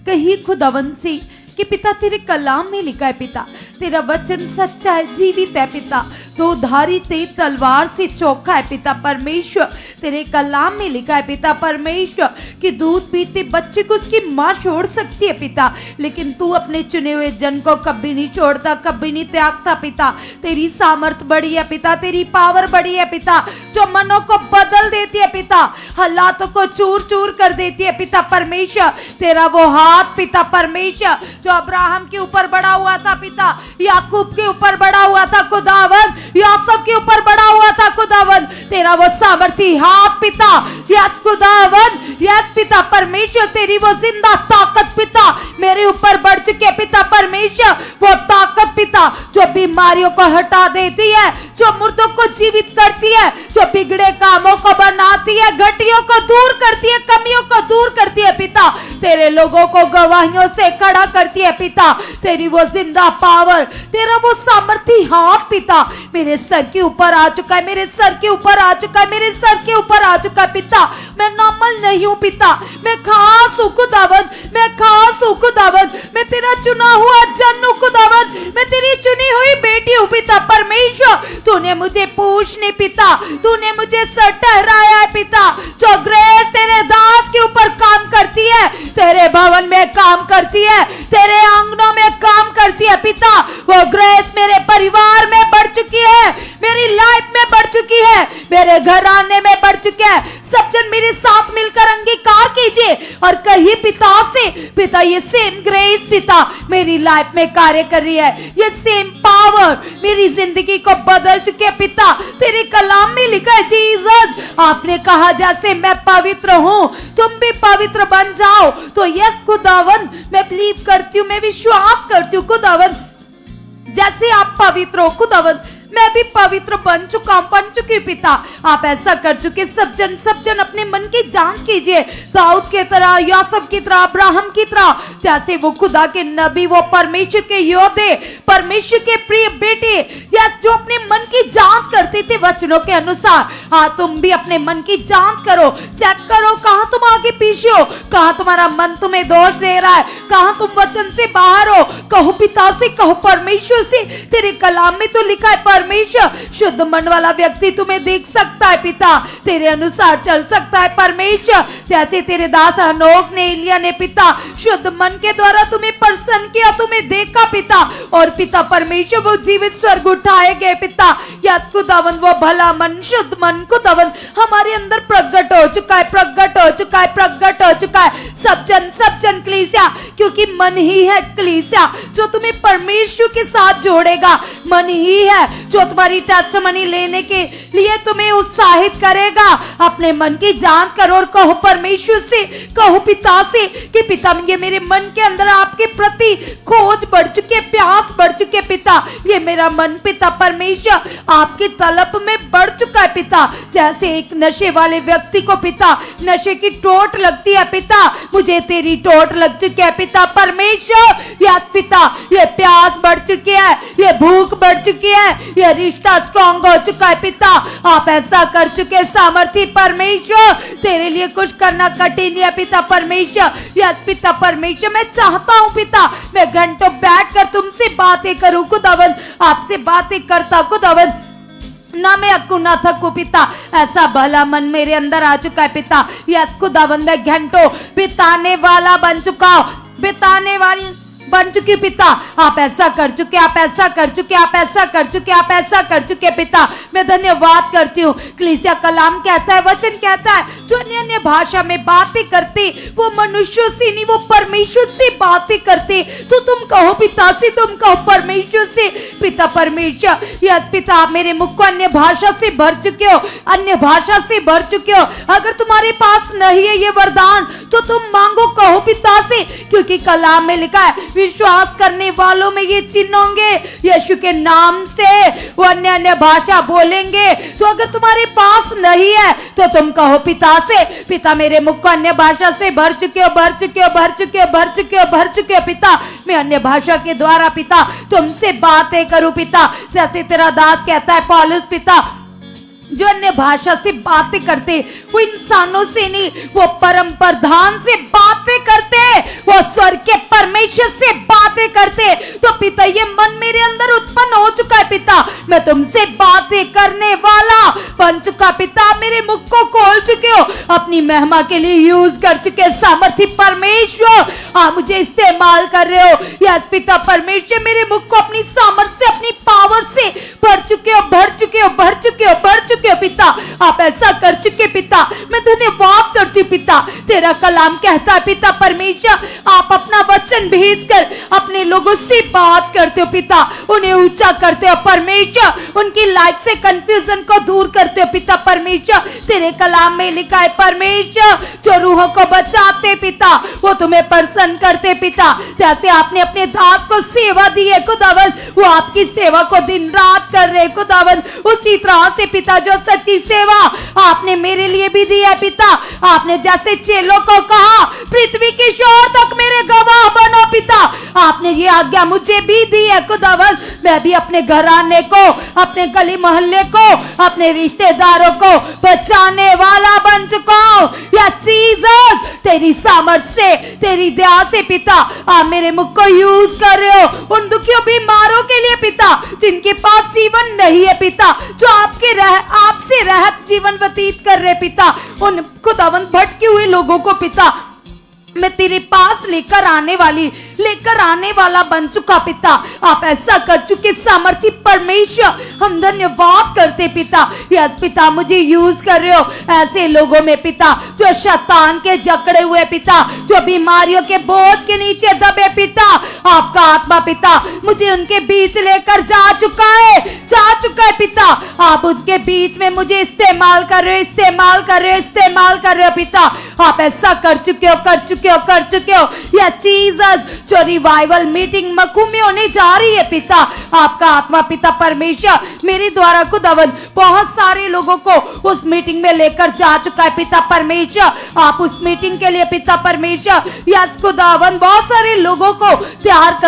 C: कहीं खुदावन से कि पिता तेरे कलाम में लिखा है, पिता तेरा वचन सच्चा है, जीवित है, पिता दो धारी तेज तलवार से चौका है। पिता परमेश्वर तेरे कलाम में लिखा है पिता परमेश्वर कि दूध पीते बच्चे को उसकी माँ छोड़ सकती है पिता, लेकिन तू अपने चुने हुए जन को कभी नहीं छोड़ता, कभी नहीं त्यागता। पिता तेरी सामर्थ बड़ी है पिता, तेरी पावर बड़ी है पिता, जो मनों को बदल देती है पिता, हालातों को चूर चूर कर देती है पिता परमेश्वर। तेरा वो हाथ पिता परमेश्वर जो अब्राहम के ऊपर बड़ा हुआ था पिता, याकूब के ऊपर बड़ा हुआ था खुदावन, यूसुफ के ऊपर बड़ा हुआ था खुदावन, तेरा वो सामर्थी हाथ पिता, यस खुदावन, यस पिता परमेश्वर, तेरी वो जिंदा ताकत पिता मेरे ऊपर बढ़ चुके पिता परमेश्वर, वो ताकत पिता जो बीमारियों को हटा देती है,
B: जो मुर्दों को जीवित करती है, जो बिगड़े कामों को बनाती है, घटियों को दूर करती है, कमियों को दूर करती है पिता, तेरे लोगों को गवाहियों से खड़ा करती है पिता। तेरी वो जिंदा पावर, तेरा वो सामर्थी हाथ पिता मेरे सर के ऊपर आ चुका है, मेरे सर के ऊपर आ चुका है, मेरे सर के ऊपर आ चुका है पिता। मैं नॉर्मल नहीं हूं पिता, मैं खास हूं खुदावंद, मैं खास हूं खुदावंद, मैं तेरा चुना हुआ जन हूं खुदावंद, मैं तेरी चुनी हुई बेटी हूं पिता परमेश्वर। तूने मुझे पूछने पिता, तूने मुझे सर ठहराया है पिता। जो ग्रेस तेरे दास के ऊपर काम करती है, तेरे भवन में काम करती है, तेरे आंगनों में काम करती है पिता, वो ग्रेस मेरे परिवार में बढ़ चुकी है, मेरी लाइफ में बढ़ चुकी है, मेरे घराने में बढ़ चुकी है। सब जन मेरे साथ मिलकर अंगीकार कीजिए और कहिए पिता से, पिता ये सेम ग्रेस पिता मेरी लाइफ में कार्य कर रही है, ये सेम पावर मेरी जिंदगी को बदल चुकी है पिता। तेरे कलाम में लिखा है जीसस, आपने कहा जैसे मैं पवित्र हूं तुम भी पवित्र बन जाओ। तो यस खुदावंद, मैं बिलीव करती हूँ, मैं विश्वास करती हूँ खुदावंद, जैसे आप पवित्र हो खुदावंद मैं भी पवित्र बन चुकी हूं पिता। आप ऐसा कर चुके। सब जन अपने मन की जांच कीजिए, दाऊद की तरह, यूसुफ की तरह, अब्राहम की तरह, जैसे वो खुदा के नबी, वो परमेश्वर के योद्धे, परमेश्वर के प्रिय बेटे, या जो अपने मन की जांच करते थे वचनों के अनुसार। हाँ, तुम भी अपने मन की जांच करो, चेक करो कहां तुम आगे पीछे हो, कहां तुम्हारा मन तुम्हें दोष दे रहा है, कहां तुम वचन से बाहर हो। कहो पिता से, कहो परमेश्वर से। तेरे कलाम में तो लिखा है परमेश्वर शुद्ध मन वाला व्यक्ति तुम्हें देख सकता है पिता, तेरे अनुसार चल सकता है परमेश्वर। जैसे तेरे दास हनोक ने, एलिया ने पिता शुद्ध मन के द्वारा तुम्हें प्रसन्न किया, तुम्हें देखा पिता, और पिता परमेश्वर वो जीवित स्वर्ग उठाए गए पिता। यस खुदावंद, वो भला मन, शुद्ध मन खुदावंद हमारे अंदर प्रकट हो चुका है, प्रकट हो चुका है, प्रकट हो चुका है। सब जन कलीसिया, क्योंकि मन ही है कलीसिया जो तुम्हें परमेश्वर के साथ जोड़ेगा, मन ही है जो तुम्हारी टेस्टमनी लेने के लिए तुम्हें उत्साहित करेगा। अपने मन की जांच करो और कहो परमेश्वर से, कहो पिता से कि पिता ये मेरे मन के अंदर आपके प्रति खोज बढ़ चुकी है, प्यास बढ़ चुकी है पिता। ये मेरा मन पिता परमेश्वर आपकी तलब में बढ़ चुका है पिता। जैसे एक नशे वाले व्यक्ति को पिता नशे की टोट लगती है पिता, मुझे तेरी टोट लग चुकी है पिता परमेश्वर। यस पिता, ये प्यास बढ़ चुकी है, ये भूख बढ़ चुकी है, ये रिश्ता स्ट्रॉन्ग हो चुका है पिता। आप ऐसा कर चुके सामर्थी परमेश्वर, तेरे लिए कुछ करना कठिन है पिता परमेश्वर। यस पिता परमेश्वर, मैं चाहता हूं पिता मैं घंटों बैठकर तुमसे बातें करूं खुदावंद, आपसे बातें करता खुदावंद, ना मैं अक्कू ना थकू पिता। ऐसा भला मन मेरे अंदर आ चुका है पिता। यस खुदावंद, मैं घंटों बिताने वाला बन चुका हूं, बिताने वाली बन चुकी पिता। आप ऐसा कर चुके, आप ऐसा कर चुके, आप ऐसा कर चुके, आप ऐसा कर चुके पिता। मैं धन्यवाद करती हूँ। कलीसिया कलाम कहता है, वचन कहता है, जो अन्य भाषा में बातें करते वो मनुष्यों से नहीं, वो परमेश्वर से बातें करते। तो तुम कहो पिता से, तुम कहो परमेश्वर से पिता परमेश्वर। यस पिता, आप मेरे मुख को अन्य भाषा से भर चुके हो, अन्य भाषा से भर चुके हो। अगर तुम्हारे पास नहीं है ये वरदान तो तुम मांगो, कहो पिता से, क्योंकि कलाम में लिखा है विश्वास करने वालों में ये चिन्ह होंगे, यीशु के नाम से वो अन्य भाषा बोलेंगे। तो अगर तुम्हारे पास नहीं है तो तुम कहो पिता से, पिता मेरे मुख को अन्य भाषा से भर चुके हो, भर चुके हो, भर चुके हो, भर चुके हो, भर चुके हो पिता। मैं अन्य भाषा के द्वारा पिता तुमसे बातें करूं पिता, जैसे तेरा दास कहता है पौलुस पिता, जो अन्य भाषा से बातें करते वो इंसानों से नहीं, वो परम प्रधान से बातें करते, वो स्वर्ग के परमेश्वर से बातें करते। तो पिता ये मन मेरे अंदर उत्पन्न हो चुका है पिता, मैं तुमसे बातें करने वाला बन चुका पिता। मेरे मुख को खोल चुके हो, अपनी महिमा के लिए यूज कर चुके सामर्थी परमेश्वर, आप मुझे इस्तेमाल कर रहे हो। यस पिता परमेश्वर, मेरे मुख को अपनी सामर्थ्य से, अपनी पावर से भर चुके हो, भर चुके हो, भर चुके हो, भर चुके हो पिता। आप ऐसा कर चुके पिता, मैं धन्यवाद
C: करती हूँ पिता, तेरा कलाम कहता है पिता परमेश्वर, आप अपना वचन भेजकर अपने लोगों से बात करते हो पिता, उन्हें ऊंचा करते हो परमेश्वर, उनकी लाइफ से कंफ्यूजन को दूर करते हो पिता परमेश्वर। तेरे कलाम में लिखा है परमेश्वर, जो रूहों को बचाते पिता वो तुम्हें प्रसन्न करते पिता। जैसे आपने अपने दास को सेवा दी है खुदावन, वो आपकी सेवा को दिन रात कर रहे खुदावन, उसी तरह से पिता जो सच्ची सेवा आपने मेरे लिए भी दी है पिता। आपने जैसे चेलों को कहा पृथ्वी की शोर तक मेरे गवाह बनो पिता, आपने ये आज्ञा मुझे भी दी है खुदावन। मैं भी अपने घराने को, अपने गली मोहल्ले को, अपने रिश्तेदारों को बचाने वाला बन चुका हूं। यह चीज तेरी सामर्थ्य से, तेरी दया से पिता आप मेरे मुख को यूज कर रहे हो उन दुखियों बीमारों के लिए पिता, जिनके पास जीवन नहीं है पिता, जो आपसे रहत जीवन व्यतीत कर रहे पिता, उन खुदावन भटके हुए लोगों को पिता मैं तेरे पास लेकर आने वाला बन चुका पिता। आप ऐसा कर चुके सामर्थी परमेश्वर, हम धन्यवाद करते पिता। यस पिता, मुझे यूज कर रहे हो ऐसे लोगों में पिता जो शैतान के जकड़े हुए पिता, जो बीमारियों के बोझ के नीचे दबे पिता। आपका आत्मा पिता मुझे उनके बीच लेकर जा चुका है पिता। आप उनके बीच में मुझे इस्तेमाल कर रहे हो पिता। आप ऐसा कर चुके हो। यह चीज जो रिवाइवल मीटिंग मकू में होने जा रही है पिता, आपका आत्मा पिता परमेश्वर मेरे द्वारा खुदावन बहुत सारे लोगों को उस मीटिंग में लेकर जा चुका है पिता परमेश्वर। आप उस मीटिंग के लिए पिता परमेश्वर यस खुदावन बहुत सारे लोगों को तैयार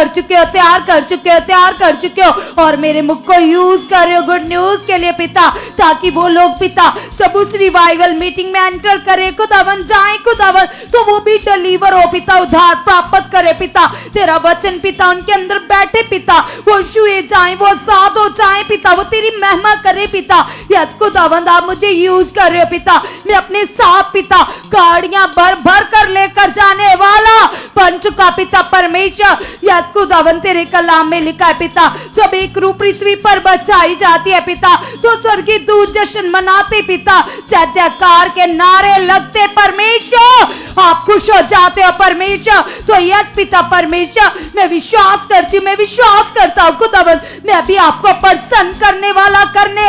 C: कर चुके हो और मेरे मुख को यूज कर रहे हो गुड न्यूज के लिए पिता, ताकि वो लोग पिता जब उस रिवाइवल मीटिंग में एंटर करे खुदावन, जाए खुदावन, तो वो भी डिलीवर हो पिता, उद्धार प्राप्त करे पिता। तेरा वचन पिता उनके अंदर बैठे पिता, वो छुए जाए, वो आजाद हो जाए पिता, वो तेरी महिमा करे पिता। यस खुदावन आप मुझे यूज कर रहे हो पिता, मैं अपने साथ पिता गाड़ियां भर कर लेकर जाने वाला बन चुका पिता परमेश्वर। यस खुदावन तेरे कलाम में लिखा है पिता, जब एक रूह पृथ्वी पर बचाई जाती है पिता, तो स्वर्गीय दूत जश्न मनाते पिता, जय जयकार के नारे लगते परमेश्वर, आप खुश हो जाते हो परमेश्वर। तो यस पिता परमेश्वर मैं विश्वास करता हूँ खुदावन, मैं भी आपको प्रसन्न करने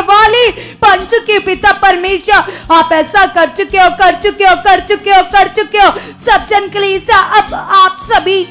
C: वाली बन चुकी हूँ पिता परमेश्वर। आप ऐसा कर चुके हो। सब जन कलीसिया अब आप सभी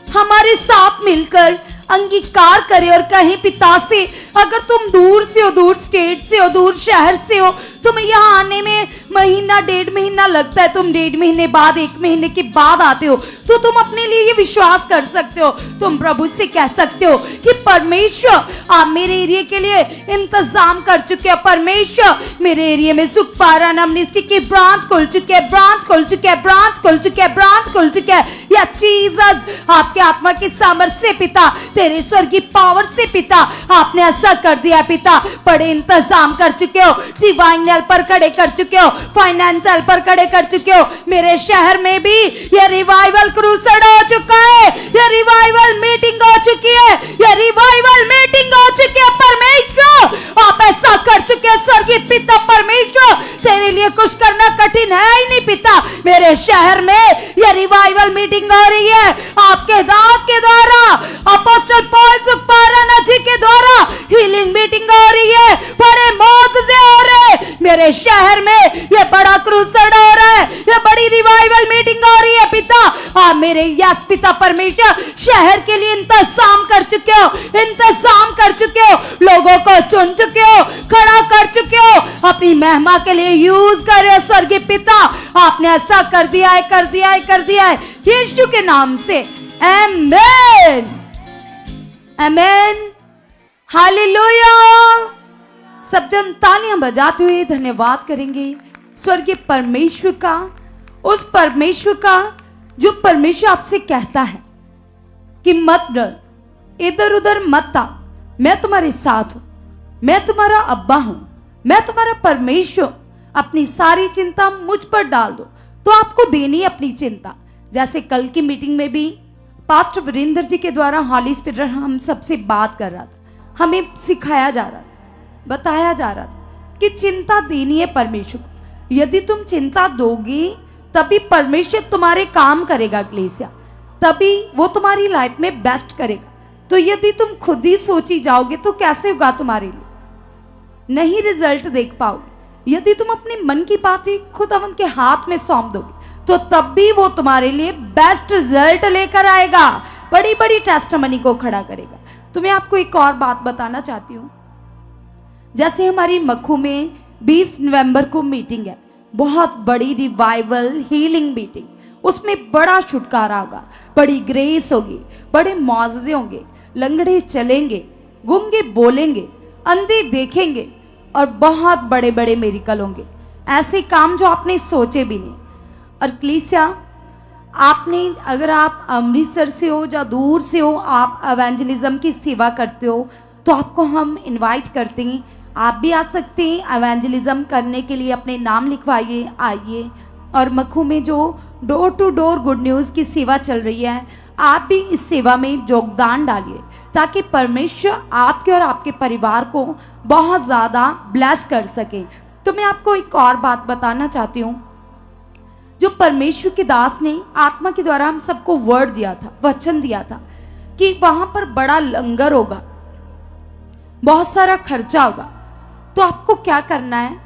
C: हमारे साथ मिलकर अंगीकार करे और कहीं पिता से, अगर तुम दूर से हो, दूर स्टेट से हो, दूर शहर से हो, तुम्हें यहाँ आने में महीना 1.5 महीना लगता है, तुम 1.5 महीने बाद 1 महीने के बाद आते हो, तो तुम अपने लिए ये विश्वास कर सकते हो, तुम प्रभु से कह सकते हो कि परमेश्वर आप मेरे एरिया के लिए इंतजाम कर चुके हो। परमेश्वर मेरे एरिया में सुखपारा अमनिस्टी की ब्रांच खुल चुके हैं। यह चीज आपके आत्मा की सामर्थ्य से पिता, तेरे स्वर्गीय पावर से पिता आपने ऐसा कर दिया पिता। बड़े इंतजाम कर चुके हो, डिवाइन हेल्प पर खड़े कर चुके हो, फाइनेंस हेल्प पर खड़े कर चुके हो। मेरे शहर में भी यह रिवाइवल क्रूसेड हो चुका है, यह रिवाइवल मीटिंग हो चुकी है, परमेश्वर आप ऐसा कर चुके हैं स्वर्गीय पिता परमेश्वर, तेरे लिए कुछ करना कठिन है ही नहीं पिता। मेरे शहर में यह रिवाइवल मीटिंग हो रही है आपके दास के द्वारा, अपोस्टल पॉल सुखपारा जी के द्वारा हीलिंग मीटिंग हो रही है, बड़े मौजूदे हो रहे हैं मेरे शहर में, ये बड़ा क्रूसेड हो रहा है, ये बड़ी रिवाइवल मीटिंग हो रही है पिता। आप मेरे यस पिता परमेश्वर शहर के लिए इंतजाम कर चुके हो, लोगों को चुन चुके हो, खड़ा कर चुके हो, अपनी महिमा के लिए यूज कर रहे हो स्वर्गीय पिता। आपने ऐसा कर दिया है यीशु के नाम से, आमीन, हालेलुया। सब जन तालियां बजाते हुए धन्यवाद करेंगे स्वर्गीय परमेश्वर का, उस परमेश्वर का जो परमेश्वर आपसे कहता है कि मत डर, इधर उधर मत आ, मैं तुम्हारे साथ हूं, मैं तुम्हारा अब्बा हूं, मैं तुम्हारा परमेश्वर। अपनी सारी चिंता मुझ पर डाल दो तो आपको देनी है अपनी चिंता। जैसे कल की मीटिंग में भी पास्टर वीरेंद्र जी के द्वारा हॉली स्पिरिट हम सबसे बात कर रहा था, हमें सिखाया जा रहा था, बताया जा रहा था कि चिंता देनी है परमेश्वर को। यदि तुम चिंता दोगी तभी परमेश्वर तुम्हारे काम करेगा कलीसिया, तभी वो तुम्हारी लाइफ में बेस्ट करेगा। तो यदि तुम खुद ही सोची जाओगे तो कैसे होगा तुम्हारे लिए, नहीं रिजल्ट देख पाओगे। यदि तुम अपने मन की बातें खुदावन के हाथ में सौंप दोगे तो तब भी वो तुम्हारे लिए बेस्ट रिजल्ट लेकर आएगा, बड़ी बड़ी टेस्टमनी को खड़ा करेगा। तो मैं आपको एक और बात बताना चाहती हूँ, जैसे हमारी मखू में 20 नवंबर को मीटिंग है, बहुत बड़ी रिवाइवल हीलिंग मीटिंग, उसमें बड़ा छुटकारा होगा, बड़ी ग्रेस होगी, बड़े मौजज़े होंगे, लंगड़े चलेंगे, गूंगे बोलेंगे, अंधे देखेंगे और बहुत बड़े बड़े मेरिकल होंगे, ऐसे काम जो आपने सोचे भी नहीं। और कलीसिया, आपने अगर आप अमृतसर से हो या दूर से हो, आप एवेंजलिज्म की सेवा करते हो तो आपको हम इनवाइट करते हैं, आप भी आ सकते हैं एवेंजलिज्म करने के लिए। अपने नाम लिखवाइए, आइए। और मखू में जो door to door good news की सेवा चल रही है, आप भी इस सेवा में योगदान डालिए ताकि परमेश्वर आपके और आपके परिवार को बहुत ज़्यादा ब्लेस कर सके। तो मैं आपको एक और बात बताना चाहती हूँ, जो परमेश्वर के दास ने आत्मा के द्वारा हम सबको वर्ड दिया था, वचन दिया था कि वहां पर बड़ा लंगर होगा, बहुत सारा खर्चा होगा। तो आपको क्या करना है,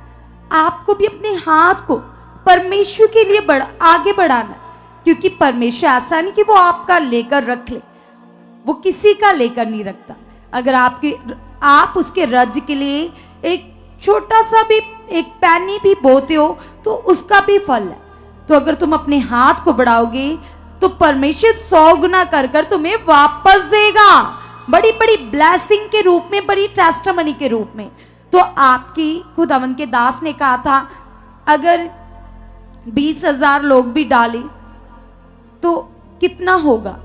C: आपको भी अपने हाथ को परमेश्वर के लिए आगे बढ़ाना है, क्योंकि परमेश्वर ऐसा नहीं कि वो आपका लेकर रख ले, वो किसी का लेकर नहीं रखता। अगर आप उसके राज्य के लिए एक छोटा सा भी एक पैनी भी बोते हो तो उसका भी फल है। तो अगर तुम अपने हाथ को बढ़ाओगे तो परमेश्वर 100 गुना कर कर तुम्हें वापस देगा, बड़ी बड़ी ब्लेसिंग के रूप में, बड़ी टेस्टमनी के रूप में। तो आपकी खुदावन के दास ने कहा था, अगर 20,000 लोग भी डाले तो कितना होगा,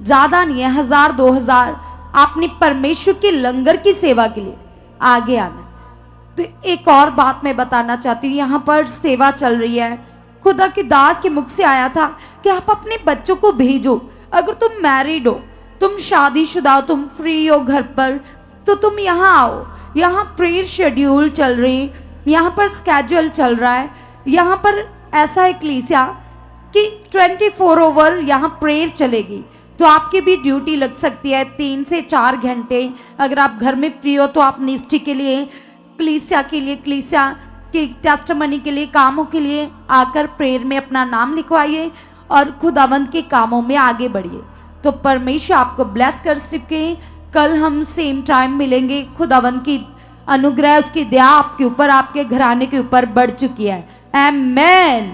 C: ज्यादा नहीं है, 1,000-2,000। आपने परमेश्वर के लंगर की सेवा के लिए आगे आना। तो एक और बात मैं बताना चाहती हूँ, यहाँ पर सेवा चल रही है, खुदा के दास के मुख से आया था कि आप अपने बच्चों को भेजो। अगर तुम मैरिड हो, तुम शादीशुदा हो, तुम फ्री हो घर पर, तो तुम यहाँ आओ। यहाँ प्रेयर शेड्यूल चल रही है, यहाँ पर स्केड्यूल चल रहा है, यहाँ पर ऐसा है कलीसिया कि 24 ओवर यहाँ प्रेयर चलेगी। तो आपकी भी ड्यूटी लग सकती है 3 से 4 घंटे। अगर आप घर में फ्री हो तो आप मिनिस्ट्री के लिए, कलीसिया के लिए, कलीसिया के टेस्टमनी के लिए, कामों के लिए आकर प्रेयर में अपना नाम लिखवाइए और खुदावंद के कामों में आगे बढ़िए। तो परमेश्वर आपको ब्लेस कर सके। कल हम सेम टाइम मिलेंगे। खुदावंद की अनुग्रह, उसकी दया आपके ऊपर, आपके घराने के ऊपर बढ़ चुकी है। आमेन।